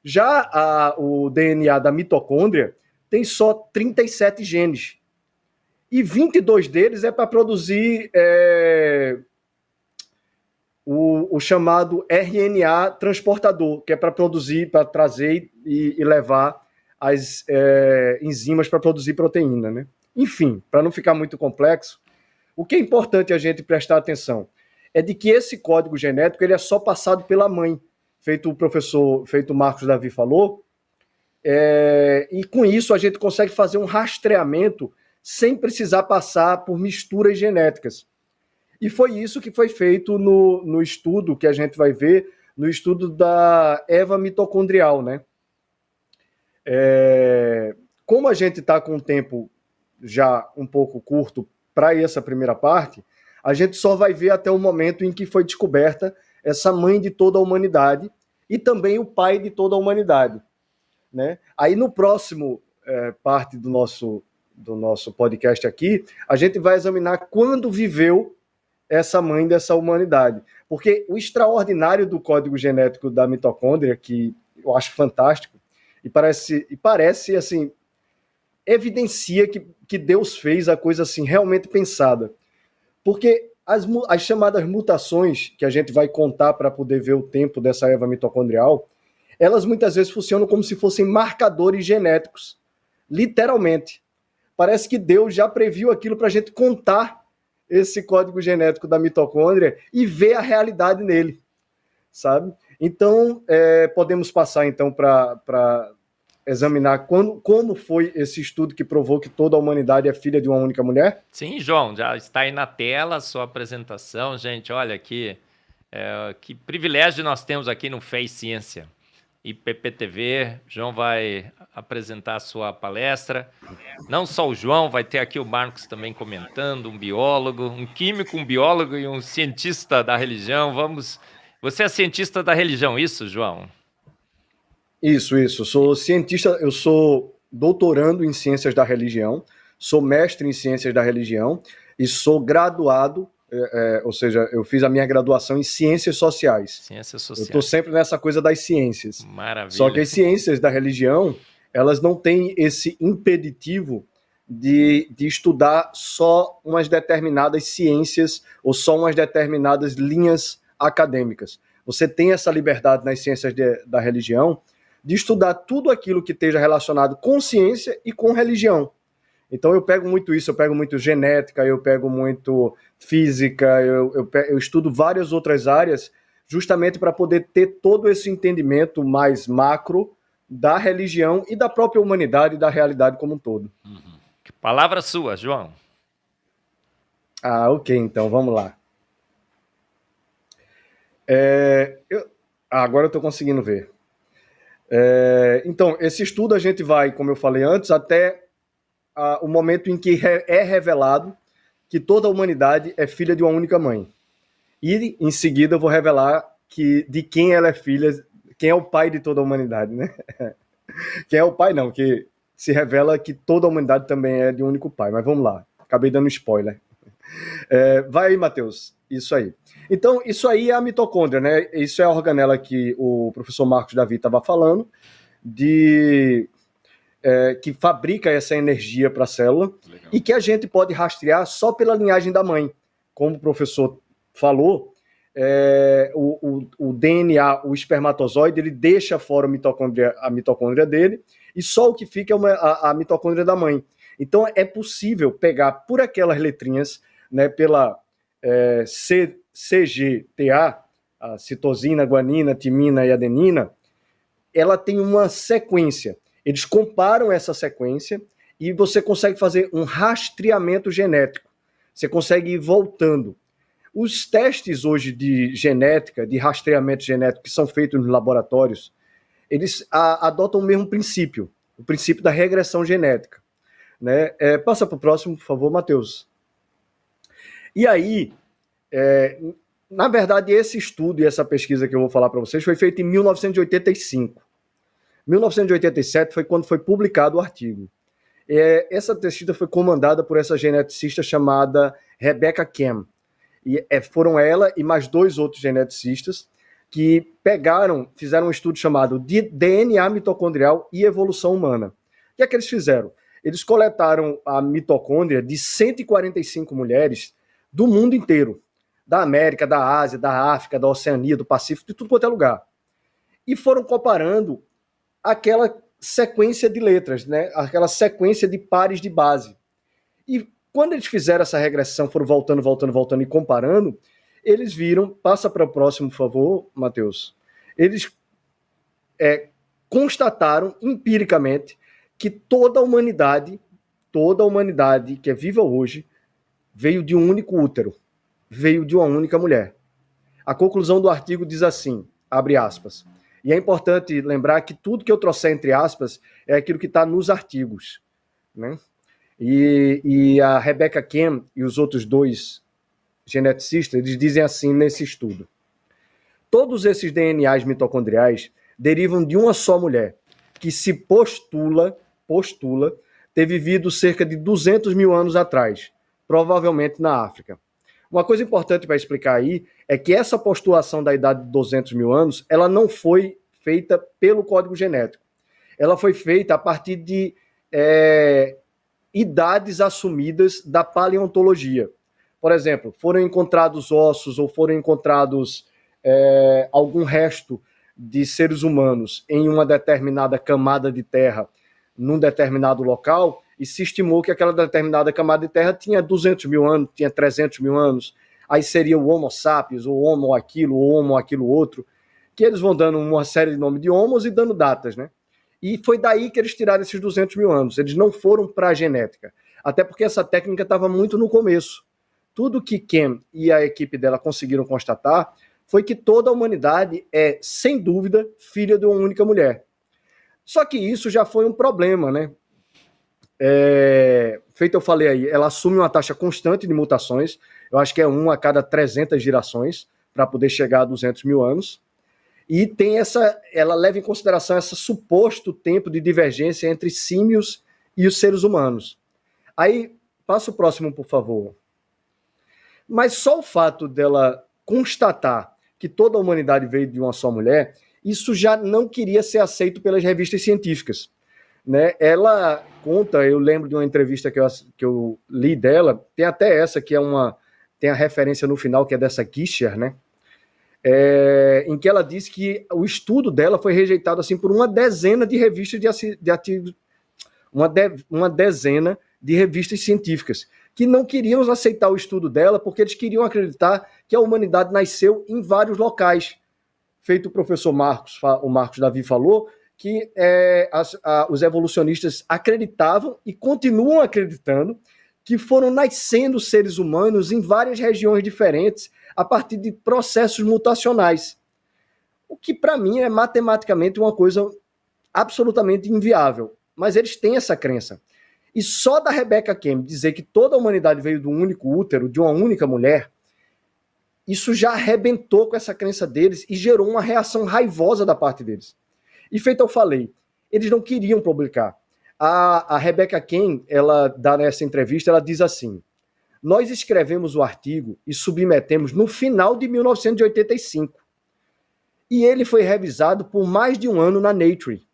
S3: Já o DNA da mitocôndria tem só 37 genes. E 22 deles é para produzir o chamado RNA transportador, que é para produzir, para trazer e levar as enzimas para produzir proteína, né? Enfim, para não ficar muito complexo, o que é importante a gente prestar atenção é de que esse código genético ele é só passado pela mãe, feito o Marcos Davi falou, e com isso a gente consegue fazer um rastreamento sem precisar passar por misturas genéticas. E foi isso que foi feito no estudo que a gente vai ver, no estudo da EVA mitocondrial, né? Como a gente está com um tempo já um pouco curto para essa primeira parte, a gente só vai ver até o momento em que foi descoberta essa mãe de toda a humanidade e também o pai de toda a humanidade, né? Aí no próximo parte do nosso podcast aqui, a gente vai examinar quando viveu essa mãe dessa humanidade. Porque o extraordinário do código genético da mitocôndria, que eu acho fantástico, e parece assim, evidencia que Deus fez a coisa assim realmente pensada. Porque as chamadas mutações, que a gente vai contar para poder ver o tempo dessa erva mitocondrial, elas muitas vezes funcionam como se fossem marcadores genéticos. Literalmente. Parece que Deus já previu aquilo para a gente contar esse código genético da mitocôndria e ver a realidade nele, sabe? Então, podemos passar então para examinar como foi esse estudo que provou que toda a humanidade é filha de uma única mulher?
S1: Sim, João, já está aí na tela a sua apresentação. Gente, olha aqui, que privilégio nós temos aqui no Fez Ciência. E PPTV, João vai apresentar a sua palestra. Não só o João, vai ter aqui o Marcos também comentando, um biólogo, um químico, um biólogo e um cientista da religião. Você é cientista da religião, isso, João?
S3: Isso. Sou cientista, eu sou doutorando em ciências da religião, sou mestre em ciências da religião e sou graduado, ou seja, eu fiz a minha graduação em ciências sociais.
S1: Ciências sociais.
S3: Eu estou sempre nessa coisa das ciências.
S1: Maravilha.
S3: Só que as ciências da religião, elas não têm esse impeditivo de estudar só umas determinadas ciências ou só umas determinadas linhas acadêmicas. Você tem essa liberdade nas ciências da religião de estudar tudo aquilo que esteja relacionado com ciência e com religião. Então eu pego muito isso, eu pego muito genética, eu pego muito física, eu estudo várias outras áreas justamente para poder ter todo esse entendimento mais macro da religião e da própria humanidade e da realidade como um todo.
S1: Palavra sua, João.
S3: Ok, então vamos lá. Agora eu estou conseguindo ver. Então, esse estudo a gente vai, como eu falei antes, até o momento em que é revelado que toda a humanidade é filha de uma única mãe. E, em seguida, eu vou revelar de quem ela é filha, quem é o pai de toda a humanidade, né? Quem é o pai, não, que se revela que toda a humanidade também é de um único pai. Mas vamos lá, acabei dando spoiler. Vai aí, Matheus. Isso aí. Então, isso aí é a mitocôndria, né? Isso é a organela que o professor Marcos Davi estava falando, que fabrica essa energia para a célula. Legal. E que a gente pode rastrear só pela linhagem da mãe. Como o professor falou, o DNA, o espermatozoide, ele deixa fora a mitocôndria dele, e só o que fica é a mitocôndria da mãe. Então, é possível pegar por aquelas letrinhas, né, pela CGTA, a citosina, guanina, timina e adenina, ela tem uma sequência. Eles comparam essa sequência e você consegue fazer um rastreamento genético. Você consegue ir voltando. Os testes hoje de genética, de rastreamento genético que são feitos nos laboratórios, eles adotam o mesmo princípio, o princípio da regressão genética. Né? Passa para o próximo, por favor, Matheus. E aí, na verdade, esse estudo e essa pesquisa que eu vou falar para vocês foi feita em 1985. 1987 foi quando foi publicado o artigo. Essa pesquisa foi comandada por essa geneticista chamada Rebecca Kem. E foram ela e mais 2 outros geneticistas que fizeram um estudo chamado de DNA mitocondrial e evolução humana. O que é que eles fizeram? Eles coletaram a mitocôndria de 145 mulheres do mundo inteiro, da América, da Ásia, da África, da Oceania, do Pacífico, de tudo quanto é lugar. E foram comparando aquela sequência de letras, né? Aquela sequência de pares de base. E quando eles fizeram essa regressão, foram voltando e comparando, eles viram, passa para o próximo, por favor, Matheus, eles constataram empiricamente que toda a humanidade que é viva hoje, veio de um único útero, veio de uma única mulher. A conclusão do artigo diz assim, abre aspas, e é importante lembrar que tudo que eu trouxer entre aspas é aquilo que está nos artigos, né? E a Rebecca Kem e os outros 2 geneticistas, eles dizem assim nesse estudo. Todos esses DNAs mitocondriais derivam de uma só mulher, que se postula ter vivido cerca de 200 mil anos atrás, provavelmente na África. Uma coisa importante para explicar aí é que essa postulação da idade de 200 mil anos, ela não foi feita pelo código genético. Ela foi feita a partir de idades assumidas da paleontologia. Por exemplo, foram encontrados ossos ou foram encontrados algum resto de seres humanos em uma determinada camada de terra, num determinado local, e se estimou que aquela determinada camada de terra tinha 200 mil anos, tinha 300 mil anos, aí seria o Homo sapiens, o Homo aquilo outro, que eles vão dando uma série de nomes de homos e dando datas, né? E foi daí que eles tiraram esses 200 mil anos, eles não foram para a genética, até porque essa técnica estava muito no começo. Tudo que Kem e a equipe dela conseguiram constatar foi que toda a humanidade é, sem dúvida, filha de uma única mulher. Só que isso já foi um problema, né? Feito eu falei aí, ela assume uma taxa constante de mutações, eu acho que é 1 a cada 300 gerações, para poder chegar a 200 mil anos, e tem ela leva em consideração esse suposto tempo de divergência entre símios e os seres humanos. Aí, passa o próximo, por favor. Mas só o fato dela constatar que toda a humanidade veio de uma só mulher, isso já não queria ser aceito pelas revistas científicas. Né? Ela conta, eu lembro de uma entrevista que eu li dela, tem até essa que tem a referência no final, que é dessa Kischer, né? Em que ela diz que o estudo dela foi rejeitado assim, por uma dezena de revistas uma dezena de revistas científicas, que não queriam aceitar o estudo dela, porque eles queriam acreditar que a humanidade nasceu em vários locais. Feito o professor o Marcos Davi falou, que os evolucionistas acreditavam e continuam acreditando que foram nascendo seres humanos em várias regiões diferentes a partir de processos mutacionais. O que, para mim, é matematicamente uma coisa absolutamente inviável. Mas eles têm essa crença. E só da Rebecca Kem dizer que toda a humanidade veio de um único útero, de uma única mulher, isso já arrebentou com essa crença deles e gerou uma reação raivosa da parte deles. E feito eu falei, eles não queriam publicar. A Rebecca Ken, ela dá nessa entrevista, ela diz assim: nós escrevemos o artigo e submetemos no final de 1985. E ele foi revisado por mais de um ano na Nature,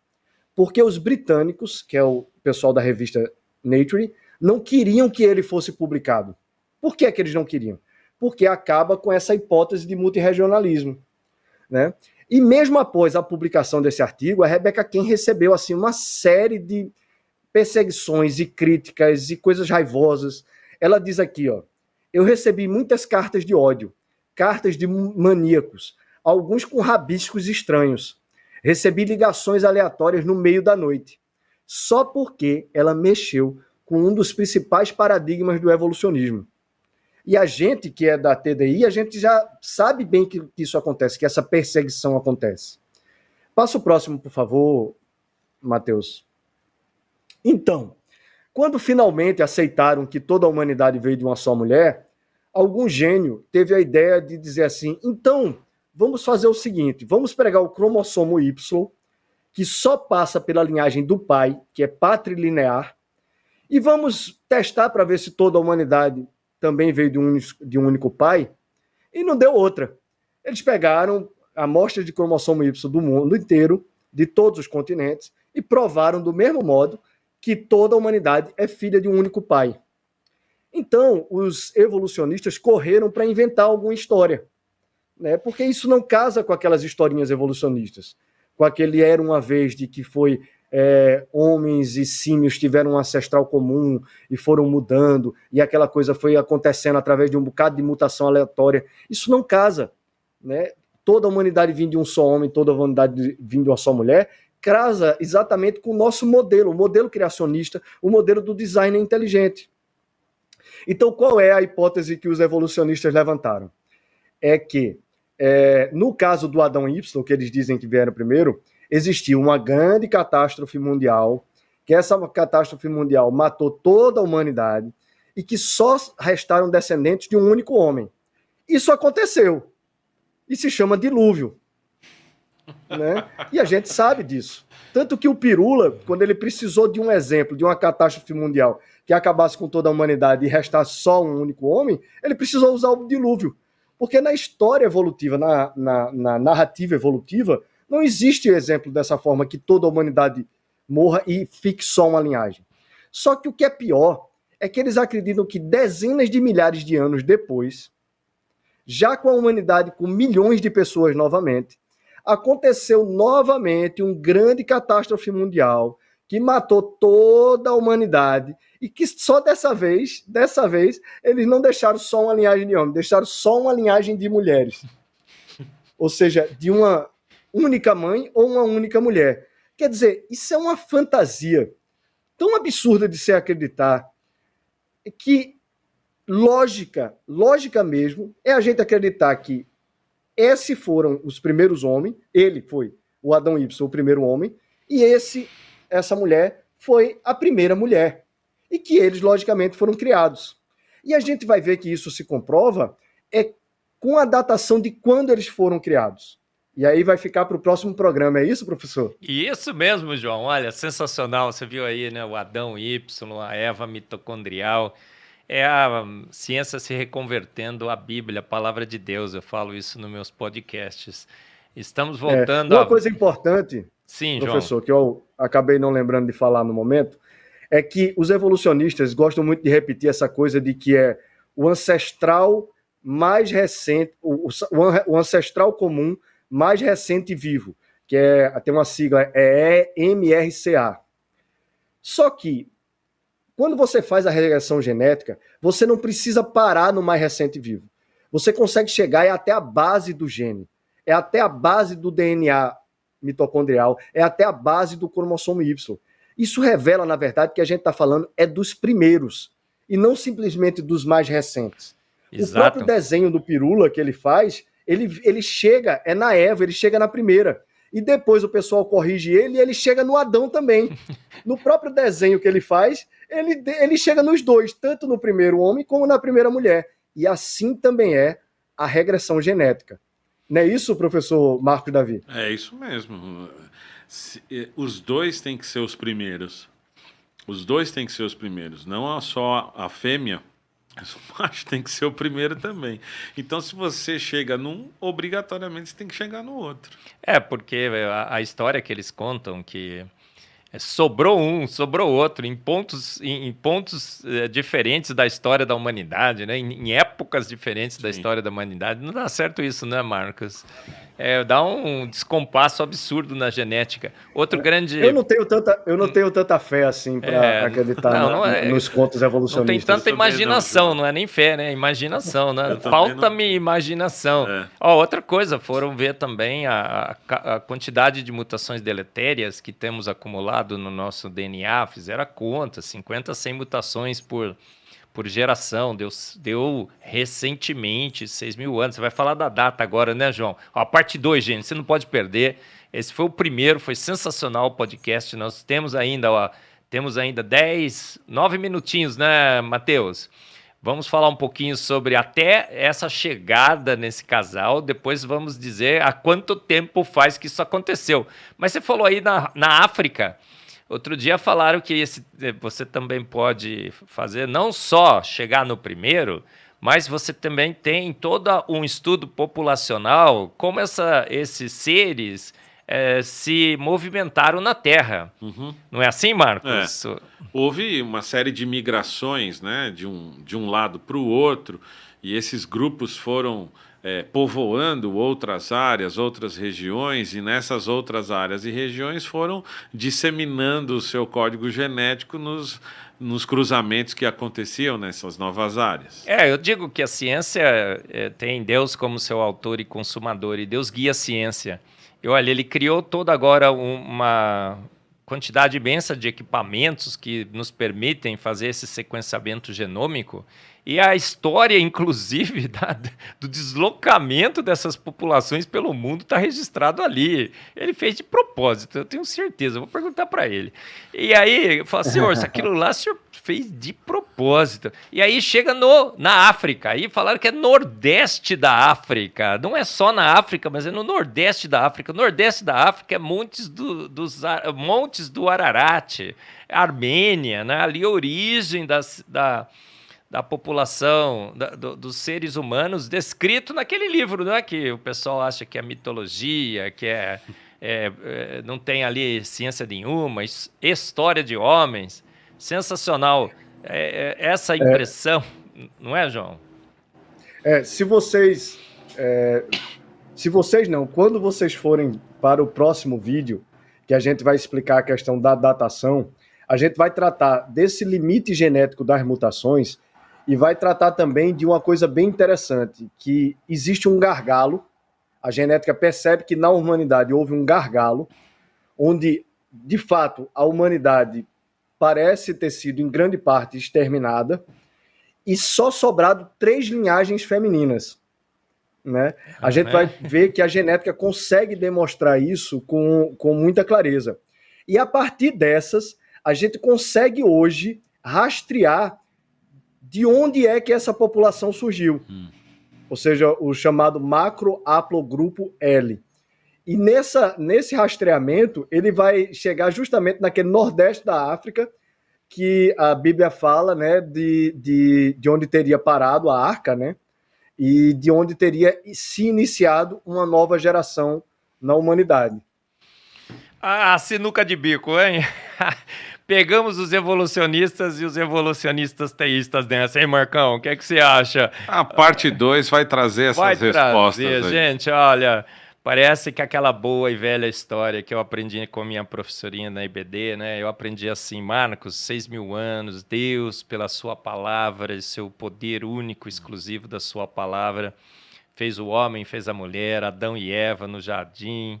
S3: porque os britânicos, que é o pessoal da revista Nature, não queriam que ele fosse publicado. Por que eles não queriam? Porque acaba com essa hipótese de multirregionalismo, né? E mesmo após a publicação desse artigo, a Rebecca Ken recebeu assim, uma série de perseguições e críticas e coisas raivosas. Ela diz aqui, ó: eu recebi muitas cartas de ódio, cartas de maníacos, alguns com rabiscos estranhos. Recebi ligações aleatórias no meio da noite, só porque ela mexeu com um dos principais paradigmas do evolucionismo. E a gente que é da TDI, a gente já sabe bem que isso acontece, que essa perseguição acontece. Passa o próximo, por favor, Matheus. Então, quando finalmente aceitaram que toda a humanidade veio de uma só mulher, algum gênio teve a ideia de dizer assim: então, vamos fazer o seguinte, vamos pegar o cromossomo Y, que só passa pela linhagem do pai, que é patrilinear, e vamos testar para ver se toda a humanidade também veio de um único pai, e não deu outra. Eles pegaram amostras de cromossomo Y do mundo inteiro, de todos os continentes, e provaram do mesmo modo que toda a humanidade é filha de um único pai. Então, os evolucionistas correram para inventar alguma história, né? Porque isso não casa com aquelas historinhas evolucionistas, com aquele era uma vez de que foi homens e símios tiveram um ancestral comum e foram mudando, e aquela coisa foi acontecendo através de um bocado de mutação aleatória. Isso não casa, né? Toda a humanidade vindo de um só homem, toda a humanidade vindo de uma só mulher, casa exatamente com o nosso modelo, o modelo criacionista, o modelo do design inteligente. Então, qual é a hipótese que os evolucionistas levantaram? É que, no caso do Adão Y, que eles dizem que vieram primeiro, existiu uma grande catástrofe mundial, que essa catástrofe mundial matou toda a humanidade e que só restaram descendentes de um único homem. Isso aconteceu. E se chama dilúvio. Né? E a gente sabe disso. Tanto que o Pirula, quando ele precisou de um exemplo de uma catástrofe mundial que acabasse com toda a humanidade e restasse só um único homem, ele precisou usar o dilúvio. Porque na história evolutiva, na narrativa evolutiva, não existe exemplo dessa forma que toda a humanidade morra e fique só uma linhagem. Só que o que é pior é que eles acreditam que dezenas de milhares de anos depois, já com a humanidade com milhões de pessoas novamente, aconteceu novamente um grande catástrofe mundial que matou toda a humanidade e que só dessa vez, eles não deixaram só uma linhagem de homens, deixaram só uma linhagem de mulheres. Ou seja, de uma única mãe ou uma única mulher. Quer dizer, isso é uma fantasia tão absurda de se acreditar que lógica mesmo, é a gente acreditar que esses foram os primeiros homens, ele foi o Adão Y, o primeiro homem, e essa mulher foi a primeira mulher, e que eles, logicamente, foram criados. E a gente vai ver que isso se comprova com a datação de quando eles foram criados. E aí vai ficar para o próximo programa, é isso, professor?
S1: Isso mesmo, João. Olha, sensacional. Você viu aí, né, o Adão Y, a Eva mitocondrial. É a ciência se reconvertendo à Bíblia, a palavra de Deus. Eu falo isso nos meus podcasts. Estamos voltando
S3: Uma coisa importante,
S1: sim,
S3: professor,
S1: João,
S3: que eu acabei não lembrando de falar no momento, é que os evolucionistas gostam muito de repetir essa coisa de que é o ancestral mais recente, o ancestral comum mais recente vivo, que tem uma sigla, MRCA. Só que, quando você faz a regressão genética, você não precisa parar no mais recente vivo. Você consegue chegar até a base do gene, é até a base do DNA mitocondrial, é até a base do cromossomo Y. Isso revela, na verdade, que a gente está falando dos primeiros, e não simplesmente dos mais recentes. Exato. O próprio desenho do Pirula que ele faz, ele chega, na Eva, ele chega na primeira. E depois o pessoal corrige ele e ele chega no Adão também. No próprio desenho que ele faz, ele chega nos dois, tanto no primeiro homem como na primeira mulher. E assim também é a regressão genética. Não é isso, professor Marcos Davi?
S2: É isso mesmo. Os dois têm que ser os primeiros. Os dois têm que ser os primeiros, não só a fêmea. O macho tem que ser o primeiro também. Então, se você chega num, obrigatoriamente você tem que chegar no outro.
S1: Porque a história que eles contam que sobrou um, sobrou outro, em pontos diferentes da história da humanidade, né? Em épocas diferentes da história da humanidade. Não dá certo isso, né, Marcos? Dá um descompasso absurdo na genética. Outro grande...
S3: Eu não tenho tanta fé assim para acreditar nos contos evolucionistas.
S1: Não tem tanta imaginação, não é nem fé, né? Imaginação, né? Falta-me imaginação. Outra coisa, foram ver também a quantidade de mutações deletérias que temos acumulado no nosso DNA, fizeram a conta, 50 a 100 mutações por geração, deu recentemente 6.000 anos. Você vai falar da data agora, né, João? A parte 2, gente, você não pode perder. Esse foi o primeiro, foi sensacional o podcast. Nós temos ainda 9 minutinhos, né, Matheus? Vamos falar um pouquinho sobre até essa chegada nesse casal, depois vamos dizer há quanto tempo faz que isso aconteceu. Mas você falou aí na África. Outro dia falaram que você também pode fazer, não só chegar no primeiro, mas você também tem todo um estudo populacional, como esses seres se movimentaram na Terra.
S2: Uhum.
S1: Não é assim, Marcos?
S2: Houve uma série de migrações, né, de um lado para o outro, e esses grupos foram povoando outras áreas, outras regiões, e nessas outras áreas e regiões foram disseminando o seu código genético nos cruzamentos que aconteciam nessas novas áreas.
S1: Eu digo que a ciência tem Deus como seu autor e consumador, e Deus guia a ciência. E olha, ele criou toda agora uma quantidade imensa de equipamentos que nos permitem fazer esse sequenciamento genômico. E a história, inclusive, do deslocamento dessas populações pelo mundo está registrado ali. Ele fez de propósito, eu tenho certeza. Vou perguntar para ele. E aí, eu falo, senhor, se aquilo lá o senhor fez de propósito. E aí chega na África. Aí falaram que é nordeste da África. Não é só na África, mas é no nordeste da África. O nordeste da África é montes do Ararat, Armênia, né? Ali a origem da população, dos seres humanos, descrito naquele livro, né? Que o pessoal acha que é mitologia, que não tem ali ciência nenhuma, história de homens. Sensacional. Essa impressão, não é, João?
S3: Quando vocês forem para o próximo vídeo, que a gente vai explicar a questão da datação, a gente vai tratar desse limite genético das mutações e vai tratar também de uma coisa bem interessante, que existe um gargalo, a genética percebe que na humanidade houve um gargalo, onde, de fato, a humanidade parece ter sido, em grande parte, exterminada, e só sobrado 3 linhagens femininas. Né? A gente vai ver que a genética consegue demonstrar isso com muita clareza. E a partir dessas, a gente consegue hoje rastrear de onde é que essa população surgiu. Ou seja, o chamado macrohaplogrupo L. E nesse rastreamento, ele vai chegar justamente naquele nordeste da África, que a Bíblia fala, né, de onde teria parado a arca, né, e de onde teria se iniciado uma nova geração na humanidade.
S1: Sinuca de bico, hein? Pegamos os evolucionistas e os evolucionistas teístas nessa, hein, Marcão? O que é que você acha?
S2: A parte 2 vai trazer essas respostas aí.
S1: Gente, olha, parece que aquela boa e velha história que eu aprendi com a minha professorinha na IBD, né? Eu aprendi assim, Marcos, 6.000 anos, Deus, pela sua palavra, seu poder único, exclusivo da sua palavra, fez o homem, fez a mulher, Adão e Eva no jardim.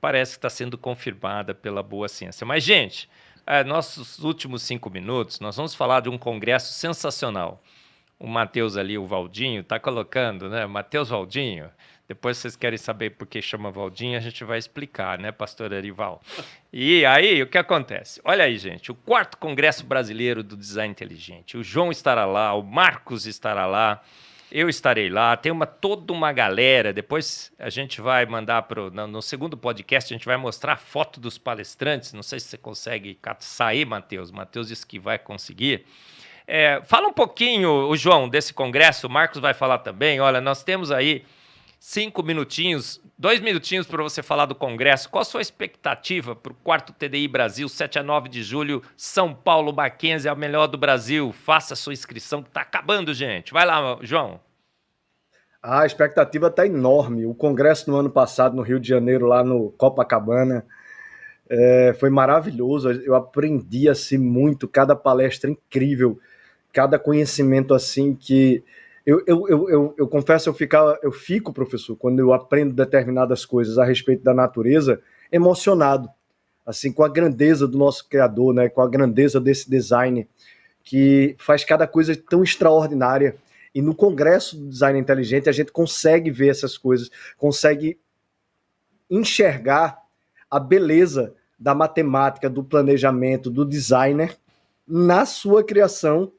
S1: Parece que está sendo confirmada pela boa ciência. Mas, gente, nossos últimos 5 minutos, nós vamos falar de um congresso sensacional. O Matheus ali, o Valdinho, está colocando, né? Matheus Valdinho. Depois vocês querem saber por que chama Valdinho, a gente vai explicar, né, pastor Arival? E aí, o que acontece? Olha aí, gente, o 4º Congresso Brasileiro do Design Inteligente. O João estará lá, o Marcos estará lá. Eu estarei lá, tem toda uma galera. Depois a gente vai mandar no segundo podcast, a gente vai mostrar a foto dos palestrantes. Não sei se você consegue sair, Matheus. Matheus disse que vai conseguir. Fala um pouquinho, o João, desse congresso. O Marcos vai falar também. Olha, nós temos aí 5 minutinhos, 2 minutinhos para você falar do congresso. Qual a sua expectativa para o 4º TDI Brasil, 7 a 9 de julho, São Paulo, Mackenzie, é o melhor do Brasil. Faça a sua inscrição, que está acabando, gente. Vai lá, João.
S3: A expectativa está enorme. O congresso no ano passado, no Rio de Janeiro, lá no Copacabana, foi maravilhoso. Eu aprendi assim muito, cada palestra incrível, cada conhecimento assim que... Eu confesso, eu fico, professor, quando eu aprendo determinadas coisas a respeito da natureza, emocionado, assim, com a grandeza do nosso criador, né, com a grandeza desse design, que faz cada coisa tão extraordinária. E no Congresso do Design Inteligente a gente consegue ver essas coisas, consegue enxergar a beleza da matemática, do planejamento, do designer na sua criação,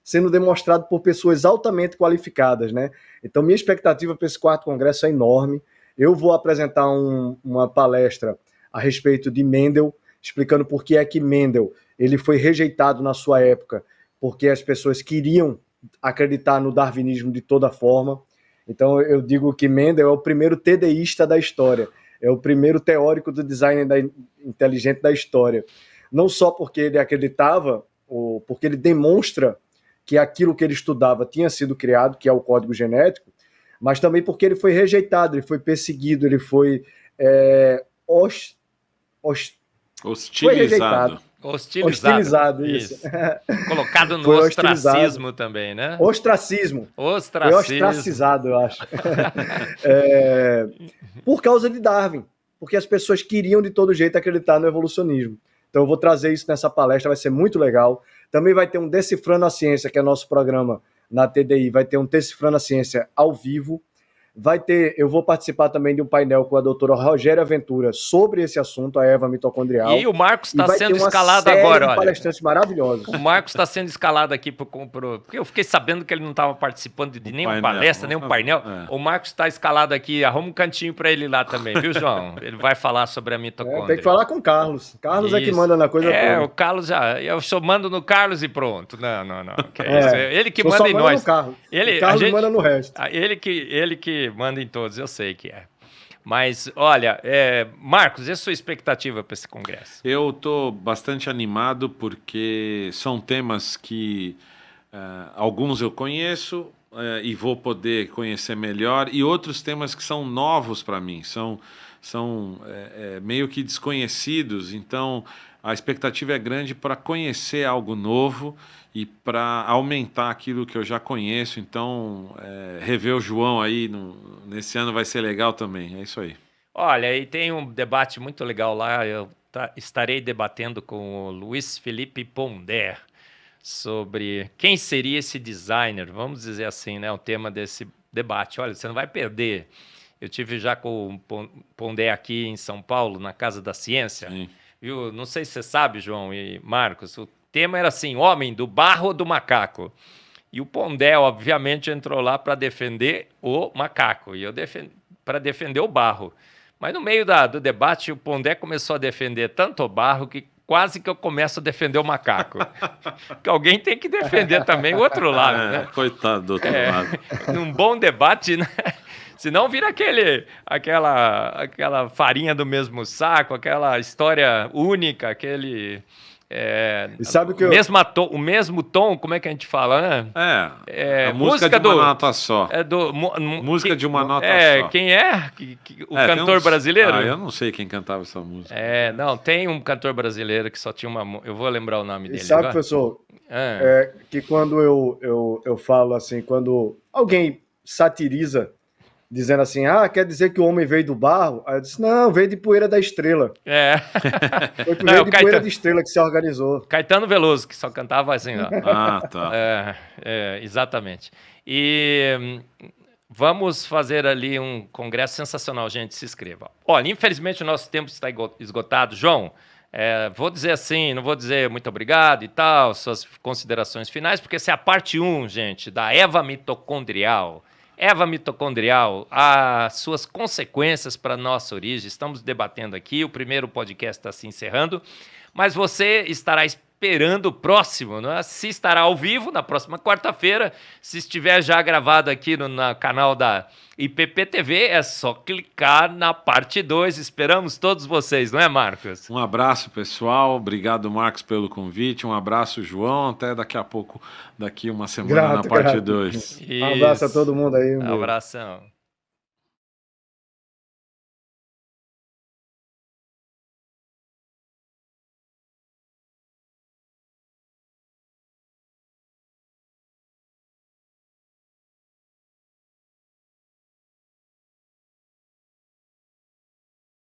S3: sendo demonstrado por pessoas altamente qualificadas, né? Então, minha expectativa para esse 4º congresso é enorme. Eu vou apresentar uma palestra a respeito de Mendel, explicando por que é que Mendel ele foi rejeitado na sua época, porque as pessoas queriam acreditar no darwinismo de toda forma. Então, eu digo que Mendel é o primeiro TDIsta da história, é o primeiro teórico do design inteligente da história. Não só porque ele acreditava, ou porque ele demonstra que aquilo que ele estudava tinha sido criado, que é o código genético, mas também porque ele foi rejeitado, ele foi perseguido, ele foi
S2: hostilizado.
S3: Hostilizado, isso.
S1: Colocado no ostracismo também, né?
S3: Ostracismo. Foi ostracizado, eu acho. Por causa de Darwin, porque as pessoas queriam de todo jeito acreditar no evolucionismo. Então eu vou trazer isso nessa palestra, vai ser muito legal. Também vai ter um Decifrando a Ciência, que é nosso programa na TDI, vai ter um Decifrando a Ciência ao vivo. Eu vou participar também de um painel com a doutora Rogéria Ventura sobre esse assunto, a erva mitocondrial.
S1: E o Marcos está sendo escalado agora, olha.
S3: Palestrantes maravilhosos.
S1: O Marcos está sendo escalado aqui porque eu fiquei sabendo que ele não estava participando de nenhuma palestra, nenhum painel. O Marcos está escalado aqui, arruma um cantinho para ele lá também, viu, João? Ele vai falar sobre a mitocôndria.
S3: Tem que falar com o Carlos. Carlos é que manda na coisa toda.
S1: O Carlos eu só mando no Carlos e pronto. Não. Ele que manda em nós.
S3: O Carlos manda no resto.
S1: Ele que manda em todos, eu sei que é. Mas, olha, Marcos, e a sua expectativa para esse congresso?
S2: Eu estou bastante animado porque são temas que alguns eu conheço e vou poder conhecer melhor, e outros temas que são novos para mim, são meio que desconhecidos, então a expectativa é grande para conhecer algo novo e para aumentar aquilo que eu já conheço. Então, rever o João aí nesse ano vai ser legal também. É isso aí.
S1: Olha, e tem um debate muito legal lá. Eu estarei debatendo com o Luiz Felipe Pondé sobre quem seria esse designer, vamos dizer assim, né? O tema desse debate. Olha, você não vai perder. Eu tive já com o Pondé aqui em São Paulo, na Casa da Ciência.
S2: Sim.
S1: Viu? Não sei se você sabe, João e Marcos, o tema era assim, homem do barro ou do macaco? E o Pondé, obviamente, entrou lá para defender o macaco, e eu para defender o barro. Mas no meio do debate, o Pondé começou a defender tanto o barro que quase que eu começo a defender o macaco. Porque alguém tem que defender também o outro lado, né?
S2: Coitado do outro lado.
S1: Num bom debate, né? Senão vira aquela farinha do mesmo saco, aquela história única, aquele...
S3: E sabe que
S1: o mesmo tom, como é que a gente fala, né?
S2: A música de uma nota só. Música de uma nota só.
S1: Quem é? O cantor brasileiro?
S2: Eu não sei quem cantava essa música.
S1: Não, tem um cantor brasileiro que só tinha uma... Eu vou lembrar o nome dele.
S3: Sabe, professor, que quando eu falo assim, quando alguém satiriza, dizendo assim, quer dizer que o homem veio do barro? Aí eu disse, não, veio de poeira da estrela. Foi de poeira de estrela que se organizou.
S1: Caetano Veloso, que só cantava assim, ó.
S2: Tá.
S1: Exatamente. E vamos fazer ali um congresso sensacional, gente, se inscreva. Olha, infelizmente o nosso tempo está esgotado. João, Vou dizer assim, não vou dizer muito obrigado e tal, suas considerações finais, porque essa é a parte 1, gente, da Eva mitocondrial. Eva mitocondrial, as suas consequências para a nossa origem. Estamos debatendo aqui, o primeiro podcast está se encerrando, mas você estará esperando o próximo, né? Se estará ao vivo na próxima quarta-feira, se estiver já gravado aqui no canal da IPP-TV, é só clicar na parte 2. Esperamos todos vocês, não é, Marcos?
S2: Um abraço, pessoal. Obrigado, Marcos, pelo convite. Um abraço, João. Até daqui a pouco, daqui uma semana na parte 2.
S3: Um abraço a todo mundo aí.
S1: Abração.